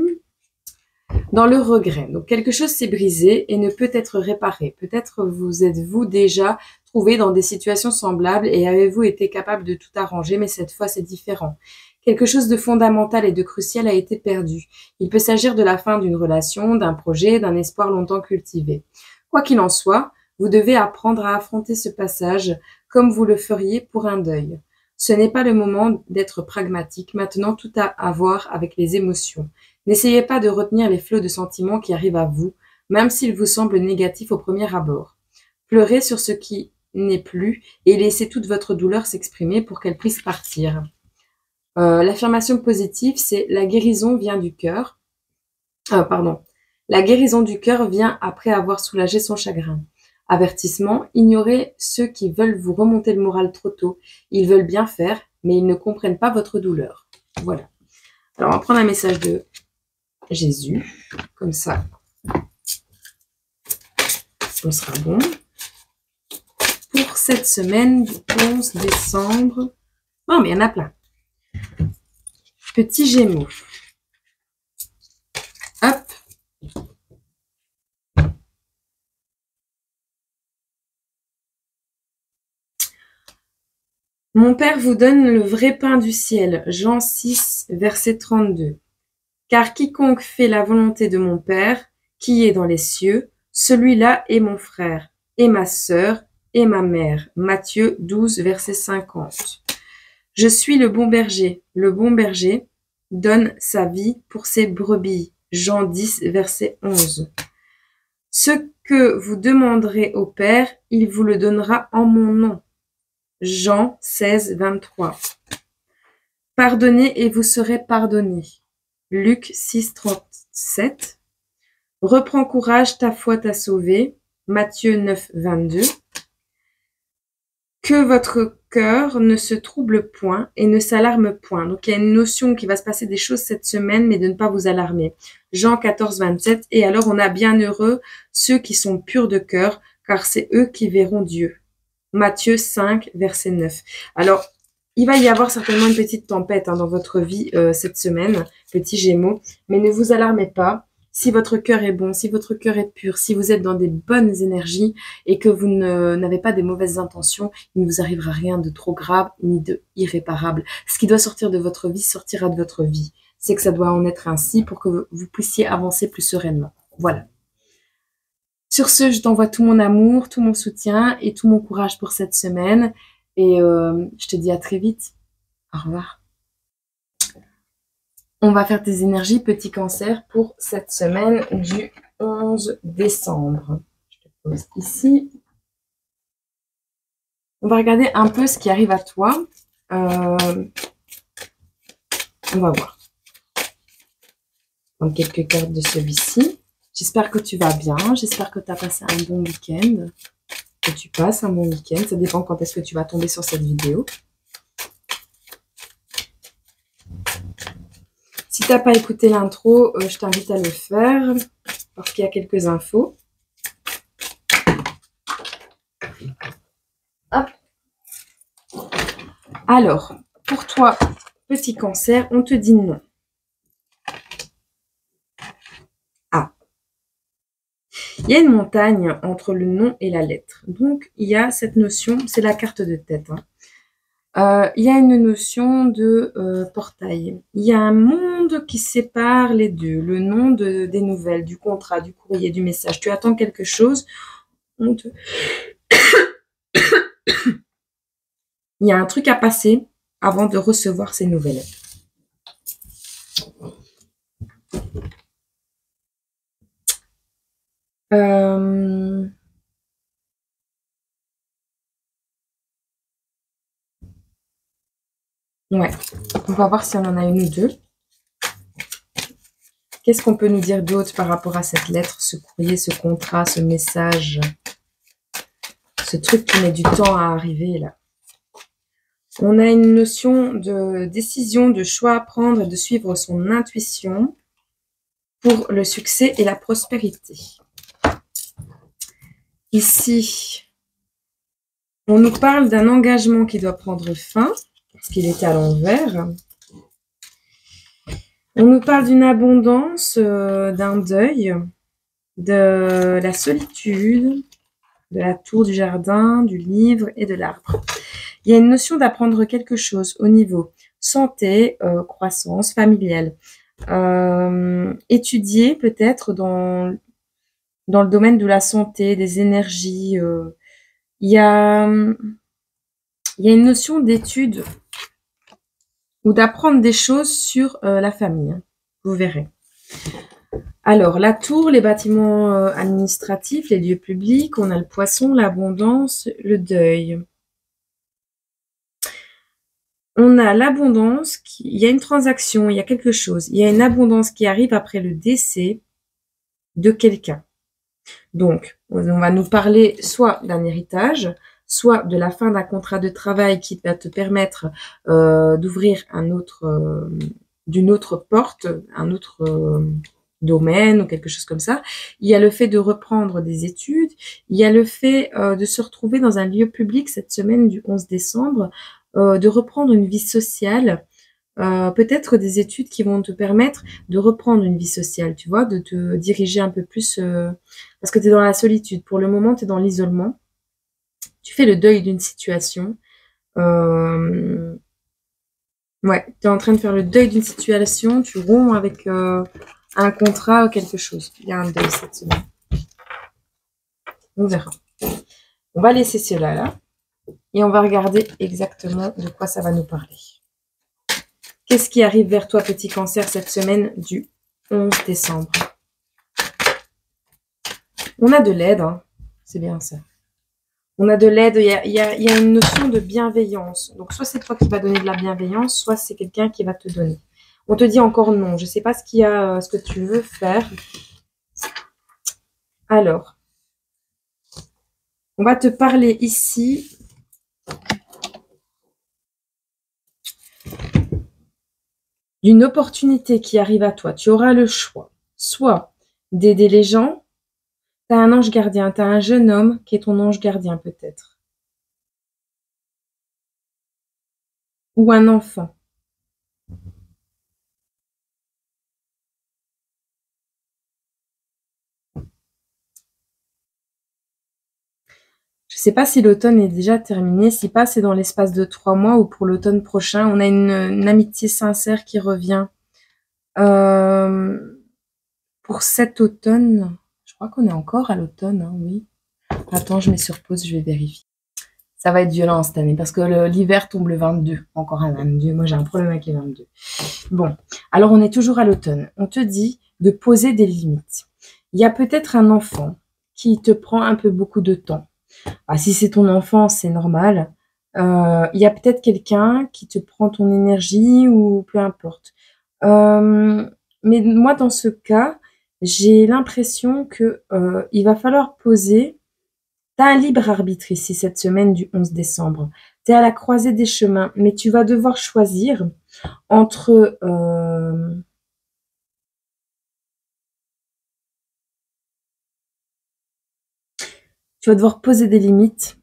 dans le regret. Donc, quelque chose s'est brisé et ne peut être réparé. Peut-être vous êtes-vous déjà trouvé dans des situations semblables et avez-vous été capable de tout arranger, mais cette fois, c'est différent. Quelque chose de fondamental et de crucial a été perdu. Il peut s'agir de la fin d'une relation, d'un projet, d'un espoir longtemps cultivé. Quoi qu'il en soit, vous devez apprendre à affronter ce passage comme vous le feriez pour un deuil. Ce n'est pas le moment d'être pragmatique. Maintenant, tout a à voir avec les émotions. N'essayez pas de retenir les flots de sentiments qui arrivent à vous, même s'ils vous semblent négatifs au premier abord. Pleurez sur ce qui n'est plus et laissez toute votre douleur s'exprimer pour qu'elle puisse partir. L'affirmation positive, c'est la guérison vient du cœur. La guérison du cœur vient après avoir soulagé son chagrin. Avertissement, ignorez ceux qui veulent vous remonter le moral trop tôt. Ils veulent bien faire, mais ils ne comprennent pas votre douleur. Voilà. Alors, on va prendre un message de Jésus, comme ça. On sera bon. Pour cette semaine du 11 décembre. Oh, mais il y en a plein. Petit Gémeaux. Hop. Mon Père vous donne le vrai pain du ciel. Jean 6, verset 32. Car quiconque fait la volonté de mon Père, qui est dans les cieux, celui-là est mon frère, et ma sœur, et ma mère. Matthieu 12, verset 50. Je suis le bon berger. Le bon berger donne sa vie pour ses brebis. Jean 10, verset 11. Ce que vous demanderez au Père, il vous le donnera en mon nom. Jean 16, 23. Pardonnez et vous serez pardonnés. Luc 6, 37. Reprends courage, ta foi t'a sauvé. Matthieu 9, 22. Que votre cœur ne se trouble point et ne s'alarme point. Donc, il y a une notion qui va se passer des choses cette semaine, mais de ne pas vous alarmer. Jean 14, 27. Et alors, on a bienheureux ceux qui sont purs de cœur, car c'est eux qui verront Dieu. Matthieu 5, verset 9. Alors, il va y avoir certainement une petite tempête dans votre vie cette semaine, petit Gémeaux, mais ne vous alarmez pas. Si votre cœur est bon, si votre cœur est pur, si vous êtes dans des bonnes énergies et que vous n'avez pas des mauvaises intentions, il ne vous arrivera rien de trop grave ni de irréparable. Ce qui doit sortir de votre vie sortira de votre vie. C'est que ça doit en être ainsi pour que vous puissiez avancer plus sereinement. Voilà. Sur ce, je t'envoie tout mon amour, tout mon soutien et tout mon courage pour cette semaine. Et je te dis à très vite. Au revoir. On va faire tes énergies, petit cancer, pour cette semaine du 11 décembre. Je te pose ici. On va regarder un peu ce qui arrive à toi. On va voir. Donc, quelques cartes de celui-ci. J'espère que tu vas bien. J'espère que tu as passé un bon week-end. Que tu passes un bon week-end. Ça dépend quand est-ce que tu vas tomber sur cette vidéo. Si tu n'as pas écouté l'intro, je t'invite à le faire parce qu'il y a quelques infos. Hop. Alors, pour toi, petit cancer, on te dit non. Ah. Il y a une montagne entre le nom et la lettre. Donc, il y a cette notion, c'est la carte de tête. Il y a une notion de portail. Il y a un monde qui sépare les deux. Le nom des nouvelles, du contrat, du courrier, du message. Tu attends quelque chose. Il y a un truc à passer avant de recevoir ces nouvelles. Ouais, on va voir si on en a une ou deux. Qu'est-ce qu'on peut nous dire d'autre par rapport à cette lettre, ce courrier, ce contrat, ce message, ce truc qui met du temps à arriver là? On a une notion de décision, de choix à prendre, de suivre son intuition pour le succès et la prospérité. Ici, on nous parle d'un engagement qui doit prendre fin, parce qu'il est à l'envers. On nous parle d'une abondance, d'un deuil, de la solitude, de la tour du jardin, du livre et de l'arbre. Il y a une notion d'apprendre quelque chose au niveau santé, croissance, familiale. Étudier peut-être dans le domaine de la santé, des énergies. Il y a une notion d'étude ou d'apprendre des choses sur la famille. Vous verrez. Alors, la tour, les bâtiments administratifs, les lieux publics, on a le poisson, l'abondance, le deuil. On a l'abondance, il y a une transaction, il y a quelque chose. Il y a une abondance qui arrive après le décès de quelqu'un. Donc, on va nous parler soit d'un héritage, soit de la fin d'un contrat de travail qui va te permettre d'ouvrir d'une autre porte, un autre domaine ou quelque chose comme ça. Il y a le fait de reprendre des études. Il y a le fait de se retrouver dans un lieu public cette semaine du 11 décembre, de reprendre une vie sociale. Peut-être des études qui vont te permettre de reprendre une vie sociale, tu vois, de te diriger un peu plus, parce que tu es dans la solitude. Pour le moment, tu es dans l'isolement. Tu fais le deuil d'une situation. Ouais, tu es en train de faire le deuil d'une situation, tu romps avec un contrat ou quelque chose. Il y a un deuil cette semaine. On verra. On va laisser cela là et on va regarder exactement de quoi ça va nous parler. Qu'est-ce qui arrive vers toi, petit cancer, cette semaine du 11 décembre? On a de l'aide, hein. C'est bien ça. On a de l'aide, il y a une notion de bienveillance. Donc, soit c'est toi qui vas donner de la bienveillance, soit c'est quelqu'un qui va te donner. On te dit encore non. Je ne sais pas ce que tu veux faire. Alors, on va te parler ici d'une opportunité qui arrive à toi. Tu auras le choix, soit d'aider les gens. Tu as un ange gardien, tu as un jeune homme qui est ton ange gardien peut-être. Ou un enfant. Je ne sais pas si l'automne est déjà terminé. Si pas, c'est dans l'espace de 3 mois ou pour l'automne prochain. On a une amitié sincère qui revient. Pour cet automne, je crois qu'on est encore à l'automne, hein, oui. Attends, je mets sur pause, je vais vérifier. Ça va être violent cette année parce que l'hiver tombe le 22. Encore un 22. Moi, j'ai un problème avec les 22. Bon, alors on est toujours à l'automne. On te dit de poser des limites. Il y a peut-être un enfant qui te prend un peu beaucoup de temps. Ah, si c'est ton enfant, c'est normal. Il y a peut-être quelqu'un qui te prend ton énergie ou peu importe. Mais moi, dans ce cas, j'ai l'impression que il va falloir poser. Tu as un libre arbitre ici cette semaine du 11 décembre. Tu es à la croisée des chemins, mais tu vas devoir choisir entre tu vas devoir poser des limites.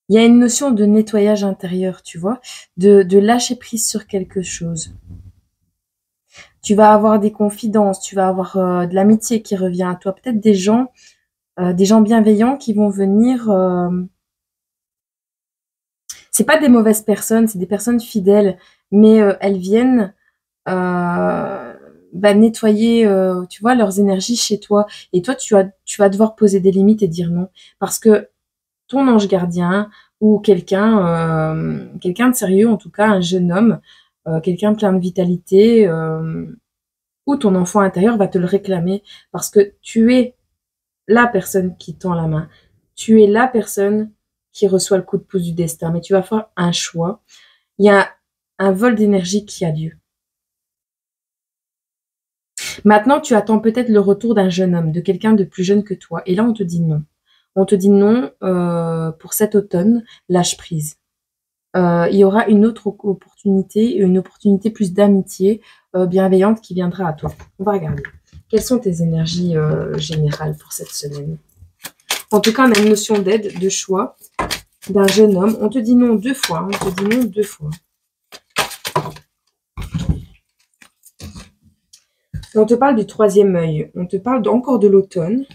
Il y a une notion de nettoyage intérieur, tu vois, de lâcher prise sur quelque chose. Tu vas avoir des confidences, tu vas avoir de l'amitié qui revient à toi, peut-être des gens bienveillants qui vont venir. C'est pas des mauvaises personnes, c'est des personnes fidèles, mais elles viennent nettoyer, tu vois, leurs énergies chez toi. Et toi, tu vas devoir poser des limites et dire non, parce que ton ange gardien ou quelqu'un de sérieux, en tout cas un jeune homme, quelqu'un plein de vitalité, ou ton enfant intérieur va te le réclamer parce que tu es la personne qui tend la main. Tu es la personne qui reçoit le coup de pouce du destin, mais tu vas faire un choix. Il y a un vol d'énergie qui a lieu. Maintenant, tu attends peut-être le retour d'un jeune homme, de quelqu'un de plus jeune que toi. Et là, on te dit non. On te dit non pour cet automne, lâche prise. Il y aura une autre opportunité, une opportunité plus d'amitié bienveillante qui viendra à toi. On va regarder. Quelles sont tes énergies générales pour cette semaine? En tout cas, on a une notion d'aide, de choix d'un jeune homme. On te dit non 2 fois. On te dit non 2 fois. On te parle du 3e œil. On te parle encore de l'automne.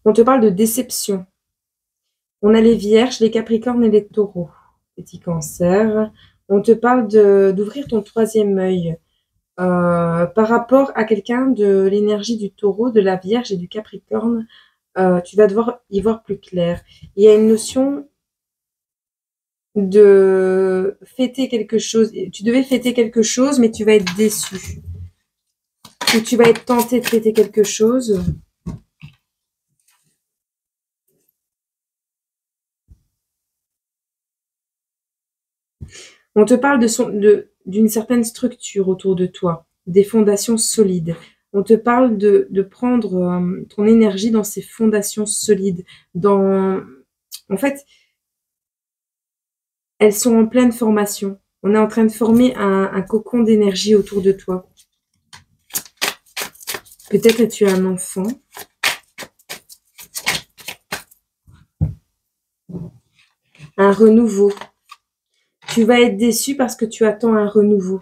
On te parle de déception. On a les vierges, les capricornes et les taureaux. Petit cancer. On te parle d'ouvrir ton 3e œil. Par rapport à quelqu'un de l'énergie du taureau, de la vierge et du capricorne, tu vas devoir y voir plus clair. Il y a une notion de fêter quelque chose. Tu devais fêter quelque chose, mais tu vas être déçu. Ou tu vas être tenté de fêter quelque chose. On te parle d'une certaine structure autour de toi, des fondations solides. On te parle de prendre ton énergie dans ces fondations solides. En fait, elles sont en pleine formation. On est en train de former un cocon d'énergie autour de toi. Peut-être es-tu un enfant. Un renouveau. Tu vas être déçu parce que tu attends un renouveau.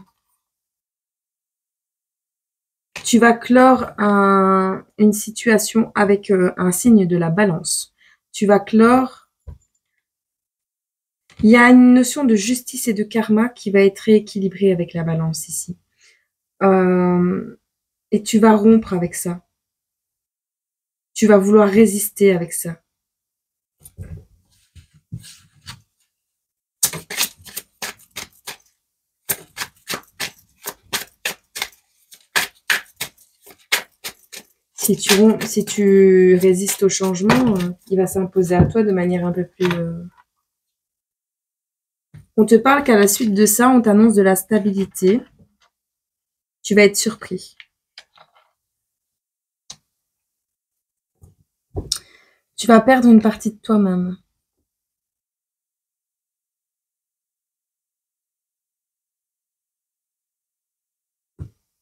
Tu vas clore une situation avec un signe de la balance. Tu vas clore. Il y a une notion de justice et de karma qui va être rééquilibrée avec la balance ici. Et tu vas rompre avec ça. Tu vas vouloir résister avec ça. Si tu résistes au changement, il va s'imposer à toi de manière un peu plus... On te parle qu'à la suite de ça, on t'annonce de la stabilité. Tu vas être surpris. Tu vas perdre une partie de toi-même.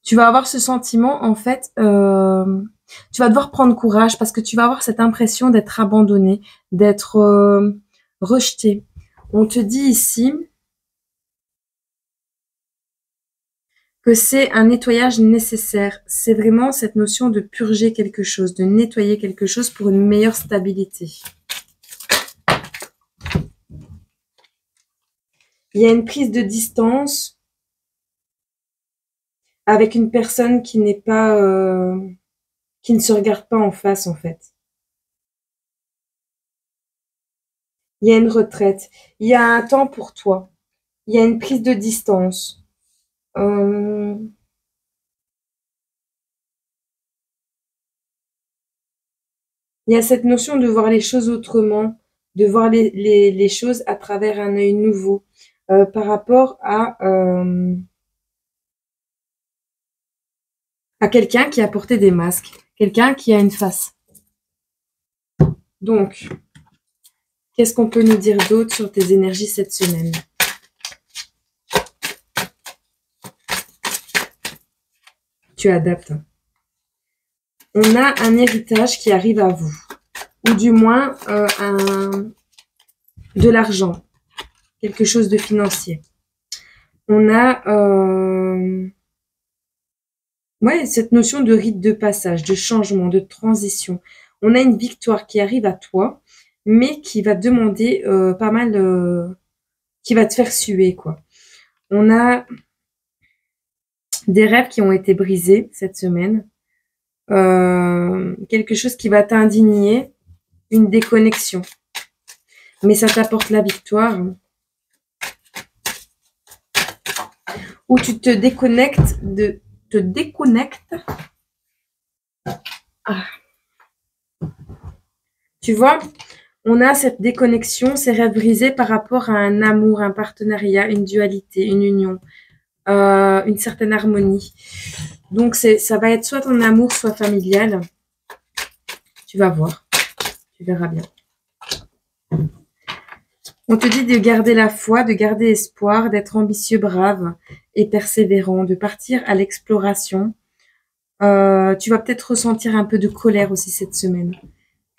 Tu vas avoir ce sentiment, en fait, tu vas devoir prendre courage parce que tu vas avoir cette impression d'être abandonné, d'être rejeté. On te dit ici que c'est un nettoyage nécessaire. C'est vraiment cette notion de purger quelque chose, de nettoyer quelque chose pour une meilleure stabilité. Il y a une prise de distance avec une personne qui n'est pas, qui ne se regarde pas en face, en fait. Il y a une retraite. Il y a un temps pour toi. Il y a une prise de distance. Il y a cette notion de voir les choses autrement, de voir les choses à travers un œil nouveau, par rapport à quelqu'un qui a porté des masques, quelqu'un qui a une face. Donc, qu'est-ce qu'on peut nous dire d'autre sur tes énergies cette semaine? Tu adaptes. On a un héritage qui arrive à vous, ou du moins de l'argent, quelque chose de financier. On a cette notion de rite de passage, de changement, de transition. On a une victoire qui arrive à toi, mais qui va demander pas mal, qui va te faire suer, quoi. On a des rêves qui ont été brisés cette semaine. Quelque chose qui va t'indigner, une déconnexion. Mais ça t'apporte la victoire. Ou tu te déconnectes Ah. Tu vois, on a cette déconnexion, ces rêves brisés par rapport à un amour, un partenariat, une dualité, une union, une certaine harmonie. Donc, ça va être soit ton amour, soit familial. Tu vas voir. Tu verras bien. On te dit de garder la foi, de garder espoir, d'être ambitieux, brave et persévérant, de partir à l'exploration. Tu vas peut-être ressentir un peu de colère aussi cette semaine.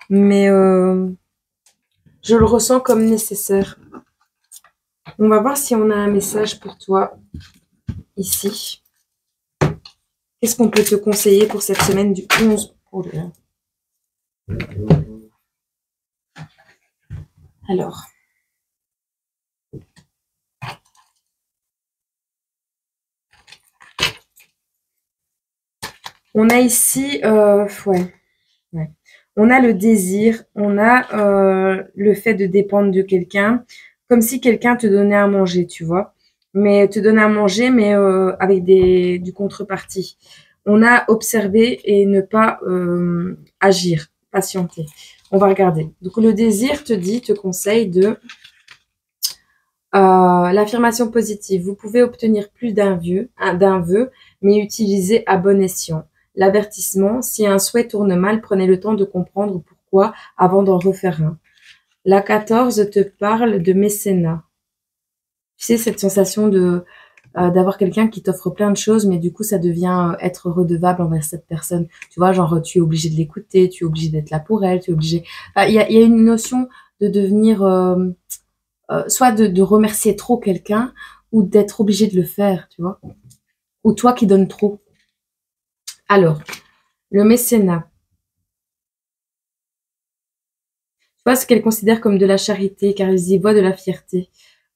Mais je le ressens comme nécessaire. On va voir si on a un message pour toi ici. Qu'est-ce qu'on peut te conseiller pour cette semaine du 11 Oh là là. Alors. On a ici, on a le désir, on a le fait de dépendre de quelqu'un, comme si quelqu'un te donnait à manger, tu vois. Mais te donne à manger, mais avec du contrepartie. On a observé et ne pas agir, patienter. On va regarder. Donc le désir te conseille de l'affirmation positive. Vous pouvez obtenir plus d'un vœu, mais utilisez à bon escient. L'avertissement, si un souhait tourne mal, prenez le temps de comprendre pourquoi avant d'en refaire un. La 14 te parle de mécénat. Tu sais, cette sensation d'avoir quelqu'un qui t'offre plein de choses, mais du coup, ça devient être redevable envers cette personne. Tu vois, genre, tu es obligé de l'écouter, tu es obligé d'être là pour elle, tu es obligé... Il y a une notion de devenir... soit de remercier trop quelqu'un, ou d'être obligé de le faire, tu vois. Ou toi qui donnes trop. Alors, le mécénat. Tu vois ce qu'elle considère comme de la charité, car ils y voient de la fierté.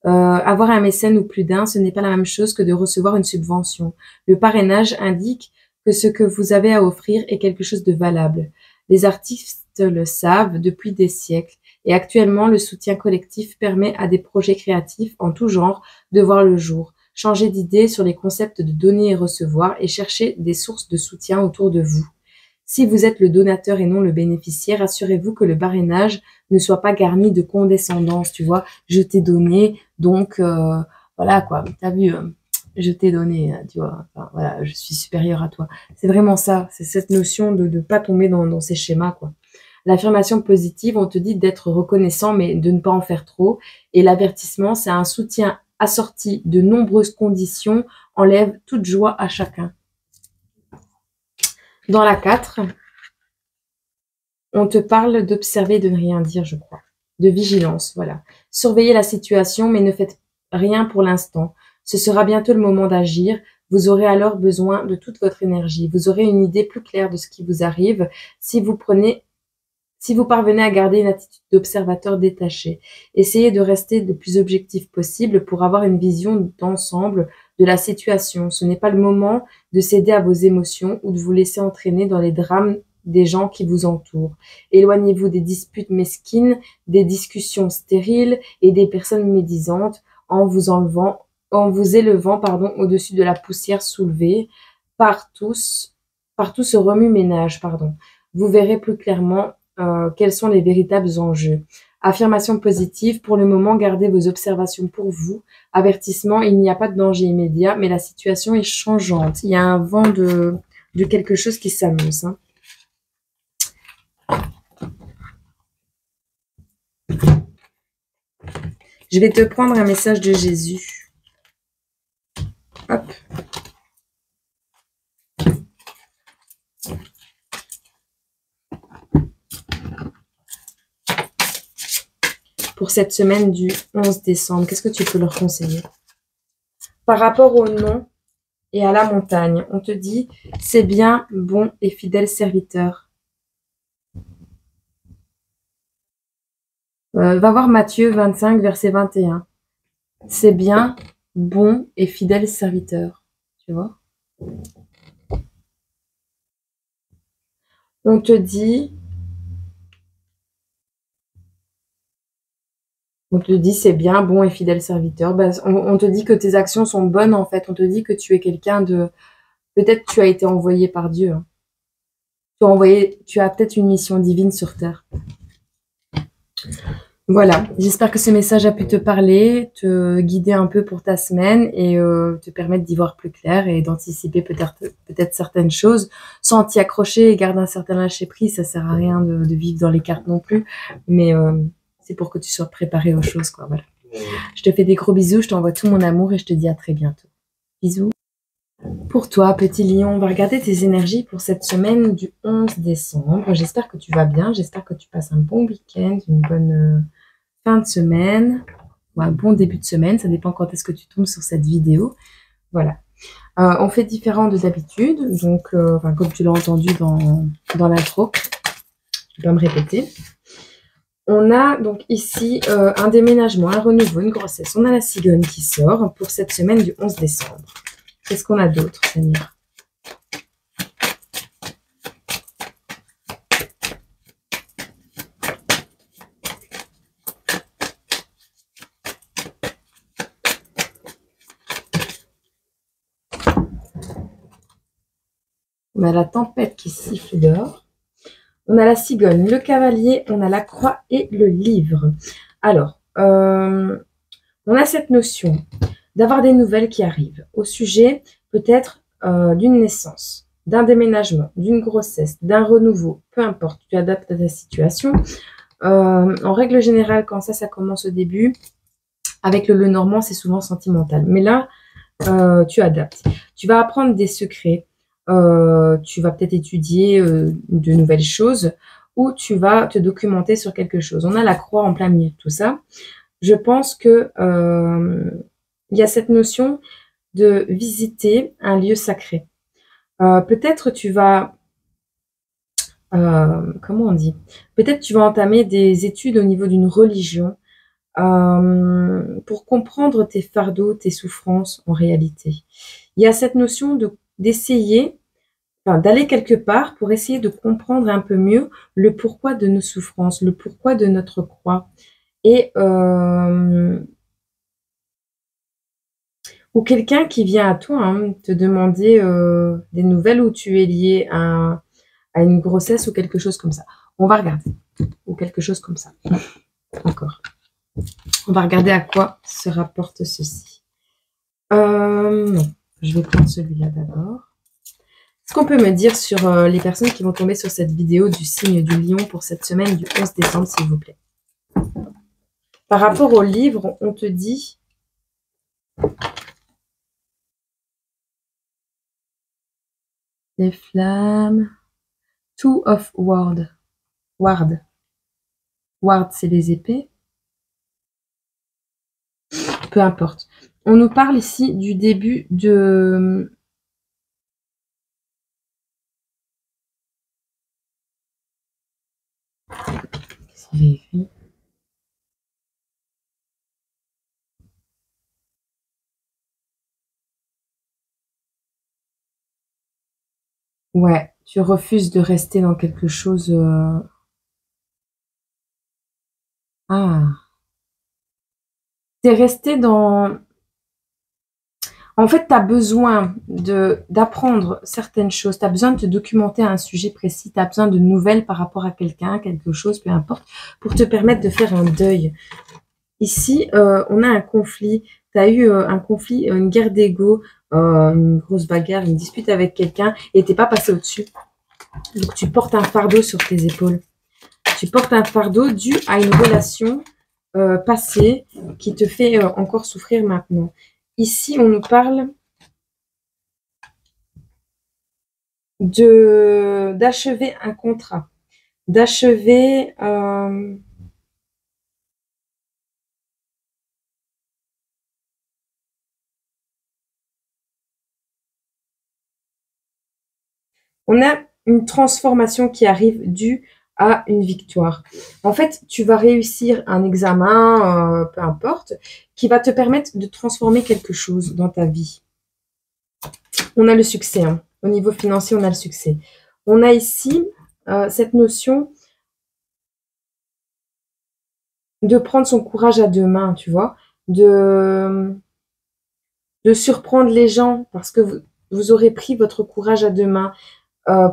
Avoir un mécène ou plus d'un, ce n'est pas la même chose que de recevoir une subvention. Le parrainage indique que ce que vous avez à offrir est quelque chose de valable. Les artistes le savent depuis des siècles, et actuellement, le soutien collectif permet à des projets créatifs en tout genre de voir le jour. Changer d'idée sur les concepts de donner et recevoir et chercher des sources de soutien autour de vous. Si vous êtes le donateur et non le bénéficiaire, assurez-vous que le parrainage ne soit pas garni de condescendance, tu vois. Je t'ai donné, donc voilà quoi, t'as vu, je t'ai donné, tu vois. Enfin, voilà, je suis supérieure à toi. C'est vraiment ça, c'est cette notion de ne pas tomber dans ces schémas, quoi. L'affirmation positive, on te dit d'être reconnaissant, mais de ne pas en faire trop. Et l'avertissement, c'est un soutien assorti de nombreuses conditions, enlève toute joie à chacun. Dans la 4, on te parle d'observer, de ne rien dire, je crois. De vigilance, voilà. Surveillez la situation, mais ne faites rien pour l'instant. Ce sera bientôt le moment d'agir. Vous aurez alors besoin de toute votre énergie. Vous aurez une idée plus claire de ce qui vous arrive si vous parvenez à garder une attitude d'observateur détaché. Essayez de rester le plus objectif possible pour avoir une vision d'ensemble de la situation. Ce n'est pas le moment de céder à vos émotions ou de vous laisser entraîner dans les drames des gens qui vous entourent. Éloignez-vous des disputes mesquines, des discussions stériles et des personnes médisantes en vous élevant, au-dessus de la poussière soulevée par tout ce remue-ménage, Vous verrez plus clairement quels sont les véritables enjeux. Affirmation positive, pour le moment, gardez vos observations pour vous. Avertissement, il n'y a pas de danger immédiat, mais la situation est changeante. Il y a un vent de quelque chose qui s'annonce. Hein. Je vais te prendre un message de Jésus. Hop. Pour cette semaine du 11 décembre, qu'est-ce que tu peux leur conseiller? Par rapport au nom et à la montagne, on te dit, c'est bien, bon et fidèle serviteur. Va voir Matthieu 25, verset 21. C'est bien, bon et fidèle serviteur. Tu vois? On te dit, c'est bien, bon et fidèle serviteur. Ben, on te dit que tes actions sont bonnes, en fait. On te dit que tu es quelqu'un de... Peut-être tu as été envoyé par Dieu. Hein. Tu as peut-être une mission divine sur Terre. Voilà, j'espère que ce message a pu te parler, te guider un peu pour ta semaine et te permettre d'y voir plus clair et d'anticiper peut-être certaines choses sans t'y accrocher et garder un certain lâcher-prise. Ça sert à rien de vivre dans les cartes non plus, mais c'est pour que tu sois préparé aux choses, quoi. Voilà. Je te fais des gros bisous, je t'envoie tout mon amour et je te dis à très bientôt. Bisous. Pour toi, petit lion, on va regarder tes énergies pour cette semaine du 11 décembre. J'espère que tu vas bien, j'espère que tu passes un bon week-end, une bonne fin de semaine ou un bon début de semaine. Ça dépend quand est-ce que tu tombes sur cette vidéo. Voilà. On fait différent de d'habitude. Donc, comme tu l'as entendu dans l'intro, je vais pas me répéter. On a donc ici un déménagement, un renouveau, une grossesse. On a la cigogne qui sort pour cette semaine du 11 décembre. Qu'est-ce qu'on a d'autre, Seigneur? On a la tempête qui siffle dehors. On a la cigogne, le cavalier, on a la croix et le livre. Alors, on a cette notion d'avoir des nouvelles qui arrivent au sujet peut-être d'une naissance, d'un déménagement, d'une grossesse, d'un renouveau, peu importe, tu adaptes à ta situation. En règle générale, quand ça commence au début, avec le normand, c'est souvent sentimental. Mais là, tu adaptes. Tu vas apprendre des secrets, tu vas peut-être étudier de nouvelles choses ou tu vas te documenter sur quelque chose. On a la croix en plein milieu de tout ça. Je pense que il y a cette notion de visiter un lieu sacré. Peut-être tu vas... comment on dit? Peut-être tu vas entamer des études au niveau d'une religion pour comprendre tes fardeaux, tes souffrances en réalité. Il y a cette notion d'essayer, d'aller quelque part pour essayer de comprendre un peu mieux le pourquoi de nos souffrances, le pourquoi de notre croix. Et ou quelqu'un qui vient à toi te demander des nouvelles où tu es lié à à une grossesse ou quelque chose comme ça. On va regarder. Ou quelque chose comme ça. Encore. On va regarder à quoi se rapporte ceci. Non. Je vais prendre celui-là d'abord. Est-ce qu'on peut me dire sur les personnes qui vont tomber sur cette vidéo du signe du lion pour cette semaine du 11 décembre, s'il vous plaît? Par rapport au livre, on te dit... Les flammes... Two of Ward. Ward, c'est les épées. Peu importe. On nous parle ici du début de... Qu'est-ce qu'il y avait écrit? Ouais, tu refuses de rester dans quelque chose... Ah. T'es resté dans... En fait, tu as besoin d'apprendre certaines choses. Tu as besoin de te documenter à un sujet précis. Tu as besoin de nouvelles par rapport à quelqu'un, quelque chose, peu importe, pour te permettre de faire un deuil. Ici, on a un conflit. Tu as eu un conflit, une guerre d'ego, une grosse bagarre, une dispute avec quelqu'un et t'es pas passé au-dessus. Donc, tu portes un fardeau sur tes épaules. Tu portes un fardeau dû à une relation passée qui te fait encore souffrir maintenant. Ici, on nous parle d'achever un contrat, d'achever... on a une transformation qui arrive due à une victoire. En fait, tu vas réussir un examen, peu importe, qui va te permettre de transformer quelque chose dans ta vie. On a le succès, hein. Au niveau financier, on a le succès. On a ici cette notion de prendre son courage à deux mains, tu vois, de surprendre les gens parce que vous aurez pris votre courage à deux mains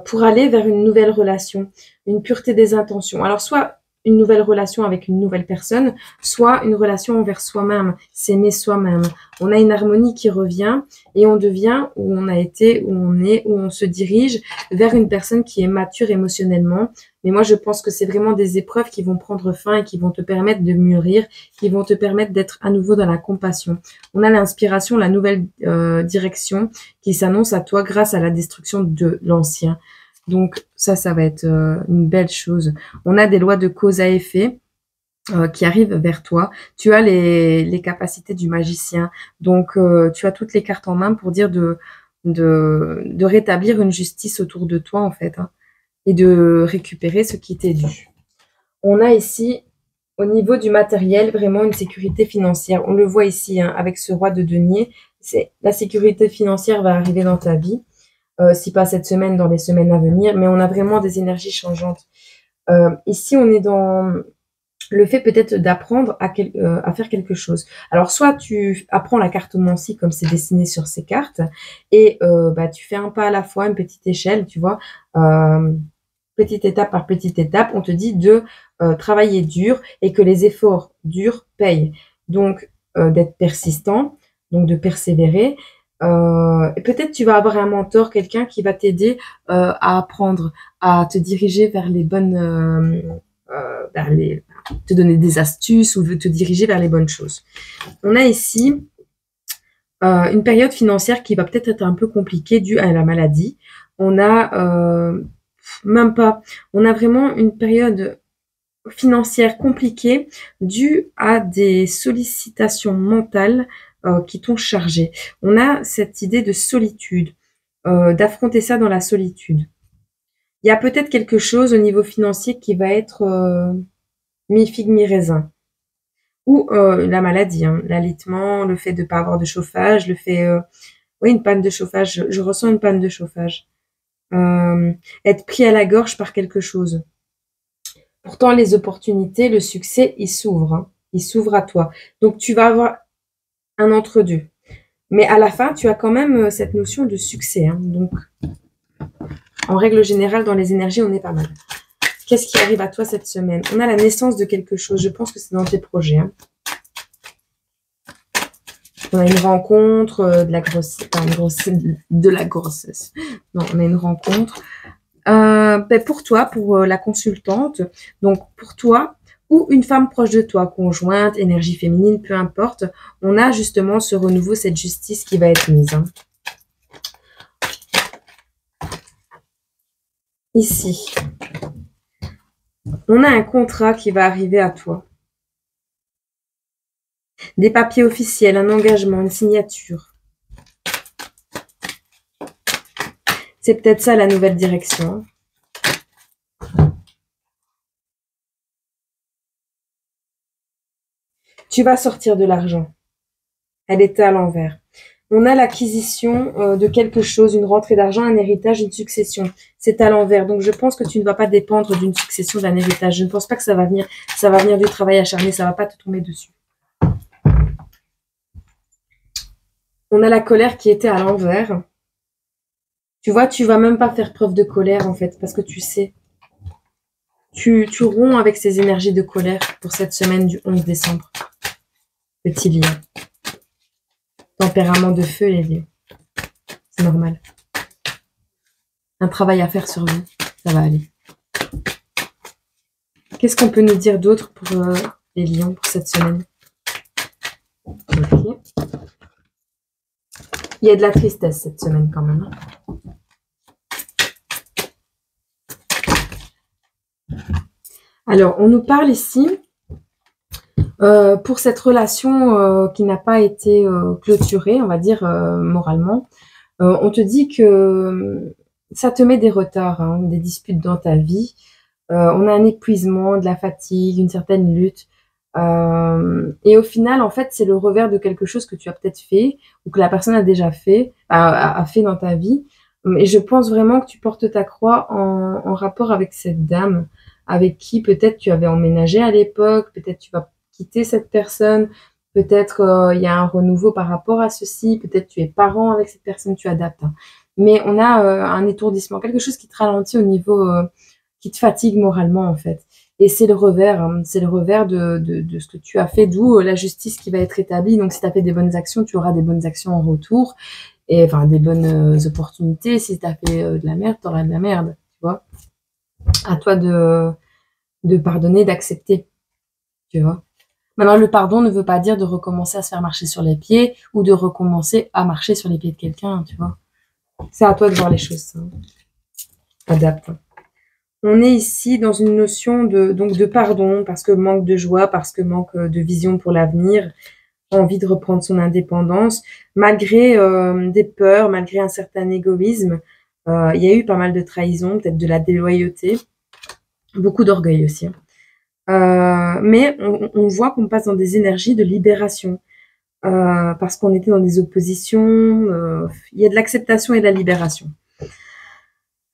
pour aller vers une nouvelle relation, une pureté des intentions. Alors, soit une nouvelle relation avec une nouvelle personne, soit une relation envers soi-même, s'aimer soi-même. On a une harmonie qui revient et on devient où on a été, où on est, où on se dirige vers une personne qui est mature émotionnellement. Mais moi, je pense que c'est vraiment des épreuves qui vont prendre fin et qui vont te permettre de mûrir, qui vont te permettre d'être à nouveau dans la compassion. On a l'inspiration, la nouvelle direction qui s'annonce à toi grâce à la destruction de l'ancien. Donc ça va être une belle chose. On a des lois de cause à effet qui arrivent vers toi. Tu as les capacités du magicien. Donc tu as toutes les cartes en main pour dire de rétablir une justice autour de toi en fait, hein, et de récupérer ce qui t'est dû. On a ici au niveau du matériel vraiment une sécurité financière. On le voit ici hein, avec ce roi de denier. La sécurité financière va arriver dans ta vie. Si pas cette semaine, dans les semaines à venir, mais on a vraiment des énergies changeantes. Ici, on est dans le fait peut-être d'apprendre à faire quelque chose. Alors, soit tu apprends la cartomancie comme c'est dessiné sur ces cartes, et tu fais un pas à la fois, une petite échelle, tu vois, petite étape par petite étape, on te dit de travailler dur et que les efforts durs payent. Donc, d'être persistant, donc de persévérer, et peut-être tu vas avoir un mentor, quelqu'un qui va t'aider à apprendre, à te diriger vers les bonnes, te donner des astuces ou te diriger vers les bonnes choses. On a ici une période financière qui va peut-être être un peu compliquée due à la maladie. On a même pas, on a vraiment une période financière compliquée due à des sollicitations mentales qui t'ont chargé. On a cette idée de solitude, d'affronter ça dans la solitude. Il y a peut-être quelque chose au niveau financier qui va être mi-figue, mi-raisin. Ou la maladie, hein, l'alitement, le fait de ne pas avoir de chauffage, le fait... oui, une panne de chauffage. Je ressens une panne de chauffage. Être pris à la gorge par quelque chose. Pourtant, les opportunités, le succès, il s'ouvre. Hein. Il s'ouvre à toi. Donc, tu vas avoir un entre-deux. Mais à la fin, tu as quand même cette notion de succès. Hein. Donc, En règle générale, dans les énergies, on est pas mal. Qu'est-ce qui arrive à toi cette semaine? On a la naissance de quelque chose. Je pense que c'est dans tes projets. Hein. On a une rencontre, de la grossesse, de la grossesse. Non, on a une rencontre. Ben pour toi, pour la consultante, donc pour toi ou une femme proche de toi, conjointe, énergie féminine, peu importe, on a justement ce renouveau, cette justice qui va être mise. Hein. Ici, on a un contrat qui va arriver à toi. Des papiers officiels, un engagement, une signature. C'est peut-être ça la nouvelle direction. Tu vas sortir de l'argent. Elle était à l'envers. On a l'acquisition de quelque chose, une rentrée d'argent, un héritage, une succession. C'est à l'envers. Donc, je pense que tu ne vas pas dépendre d'une succession, d'un héritage. Je ne pense pas que ça va venir. Ça va venir du travail acharné. Ça ne va pas te tomber dessus. On a la colère qui était à l'envers. Tu vois, tu vas même pas faire preuve de colère, en fait, parce que tu sais. Tu romps avec ces énergies de colère pour cette semaine du 11 décembre. Petit lion. Tempérament de feu, les lions. C'est normal. Un travail à faire sur vous. Ça va aller. Qu'est-ce qu'on peut nous dire d'autre pour les lions pour cette semaine? Okay. Il y a de la tristesse cette semaine quand même. Alors, on nous parle ici pour cette relation qui n'a pas été clôturée, on va dire moralement. On te dit que ça te met des retards, hein, des disputes dans ta vie. On a un épuisement, de la fatigue, une certaine lutte. Et au final, en fait, c'est le revers de quelque chose que tu as peut-être fait ou que la personne a déjà fait, a fait dans ta vie. Et je pense vraiment que tu portes ta croix en rapport avec cette dame avec qui peut-être tu avais emménagé à l'époque, peut-être tu vas quitter cette personne, peut-être il y a un renouveau par rapport à ceci, peut-être tu es parent avec cette personne, tu adaptes. Hein. Mais on a un étourdissement, quelque chose qui te ralentit au niveau, qui te fatigue moralement en fait. Et c'est le revers, hein, c'est le revers de ce que tu as fait, d'où la justice qui va être établie. Donc si tu as fait des bonnes actions, tu auras des bonnes actions en retour, et enfin des bonnes opportunités. Si tu as fait de la merde, tu auras de la merde, tu vois. À toi de pardonner, d'accepter, tu vois. Maintenant, le pardon ne veut pas dire de recommencer à se faire marcher sur les pieds ou de recommencer à marcher sur les pieds de quelqu'un, tu vois. C'est à toi de voir les choses, ça. Adapte. On est ici dans une notion de pardon, parce que manque de joie, parce que manque de vision pour l'avenir, envie de reprendre son indépendance, malgré des peurs, malgré un certain égoïsme. Il y a eu pas mal de trahison, peut-être de la déloyauté, beaucoup d'orgueil aussi. Mais on voit qu'on passe dans des énergies de libération, parce qu'on était dans des oppositions. Il y a de l'acceptation et de la libération.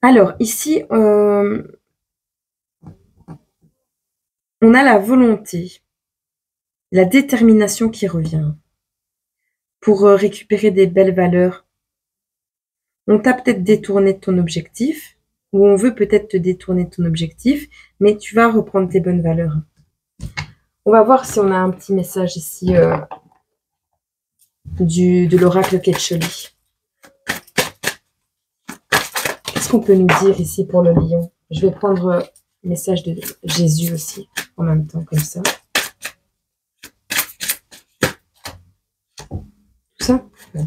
Alors, ici, on a la volonté, la détermination qui revient pour récupérer des belles valeurs. On t'a peut-être détourné de ton objectif, ou on veut peut-être te détourner de ton objectif, mais tu vas reprendre tes bonnes valeurs. On va voir si on a un petit message ici de l'oracle Quetcholi. Qu'est-ce qu'on peut nous dire ici pour le lion? Je vais prendre le message de Jésus aussi, en même temps, comme ça. Tout ça? Ouais.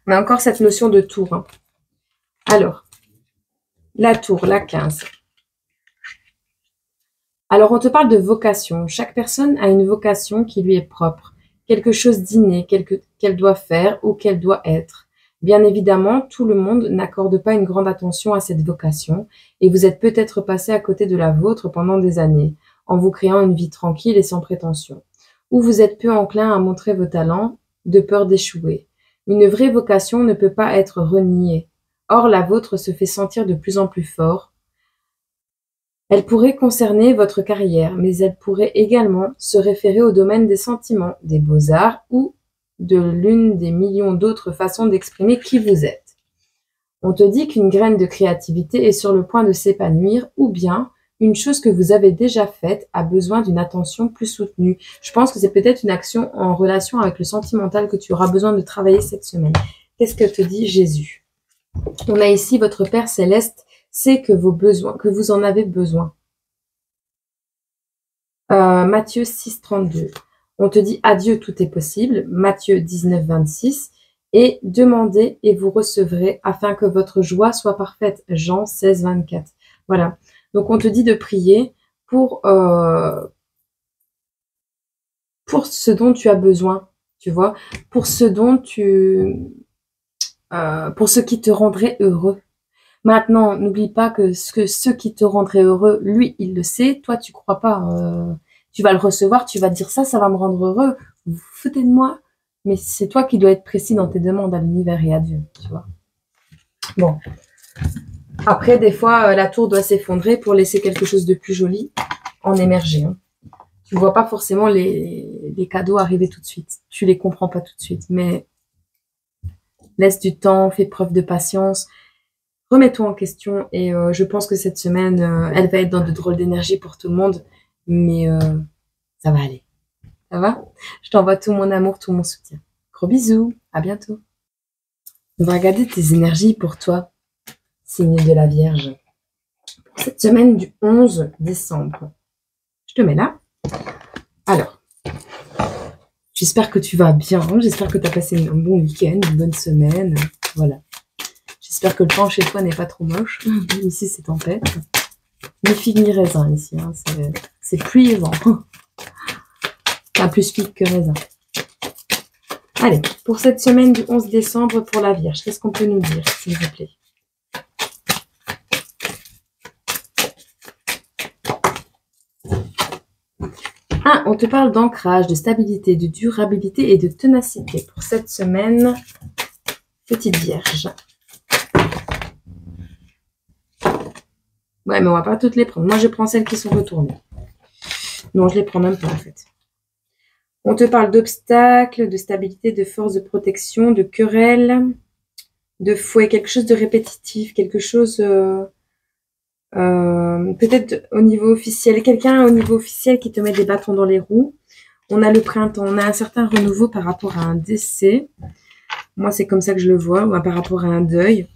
On a encore cette notion de tour. Hein. Alors, la tour, la 15. Alors, on te parle de vocation. Chaque personne a une vocation qui lui est propre. Quelque chose d'inné, qu'elle doit faire ou qu'elle doit être. Bien évidemment, tout le monde n'accorde pas une grande attention à cette vocation et vous êtes peut-être passé à côté de la vôtre pendant des années, en vous créant une vie tranquille et sans prétention. Ou vous êtes peu enclin à montrer vos talents, de peur d'échouer. Une vraie vocation ne peut pas être reniée. Or, la vôtre se fait sentir de plus en plus fort. Elle pourrait concerner votre carrière, mais elle pourrait également se référer au domaine des sentiments, des beaux-arts ou de l'une des millions d'autres façons d'exprimer qui vous êtes. On te dit qu'une graine de créativité est sur le point de s'épanouir ou bien une chose que vous avez déjà faite a besoin d'une attention plus soutenue. Je pense que c'est peut-être une action en relation avec le sentimental que tu auras besoin de travailler cette semaine. Qu'est-ce que te dit Jésus? On a ici votre Père Céleste sait que vous en avez besoin. Matthieu 6, 32. On te dit adieu, tout est possible. Matthieu 19, 26. Et demandez et vous recevrez afin que votre joie soit parfaite. Jean 16, 24. Voilà. Donc, on te dit de prier pour ce dont tu as besoin, tu vois, pour ce qui te rendrait heureux. Maintenant, n'oublie pas que ce qui te rendrait heureux, lui, il le sait. Toi, tu crois pas. Tu vas le recevoir, tu vas te dire ça va me rendre heureux. Vous vous foutez de moi. Mais c'est toi qui dois être précis dans tes demandes à l'univers et à Dieu, tu vois. Bon. Après, des fois, la tour doit s'effondrer pour laisser quelque chose de plus joli en émerger. Hein. Tu vois pas forcément les cadeaux arriver tout de suite. Tu les comprends pas tout de suite. Mais laisse du temps, fais preuve de patience. Remets-toi en question. Et je pense que cette semaine, elle va être dans de drôles d'énergie pour tout le monde. Mais ça va aller. Ça va? Je t'envoie tout mon amour, tout mon soutien. Gros bisous. À bientôt. On va regarder tes énergies pour toi. Signe de la Vierge. Pour cette semaine du 11 décembre. Je te mets là. Alors, j'espère que tu vas bien. J'espère que tu as passé un bon week-end, une bonne semaine. Voilà. J'espère que le temps chez toi n'est pas trop moche. Ici, c'est tempête. Ni figue ni raisin ici. Hein. C'est pluie et vent. Enfin, plus figue que raisin. Allez, pour cette semaine du 11 décembre pour la Vierge, qu'est-ce qu'on peut nous dire, s'il vous plaît? On te parle d'ancrage, de stabilité, de durabilité et de ténacité pour cette semaine, petite Vierge. Ouais, mais on va pas toutes les prendre. Moi, je prends celles qui sont retournées. Non, je les prends même pas, en fait. On te parle d'obstacles, de stabilité, de force, de protection, de querelle, de fouet, quelque chose de répétitif, quelque chose... peut-être au niveau officiel, quelqu'un au niveau officiel qui te met des bâtons dans les roues. On a le printemps, on a un certain renouveau par rapport à un décès. Moi, c'est comme ça que je le vois, par rapport à un deuil.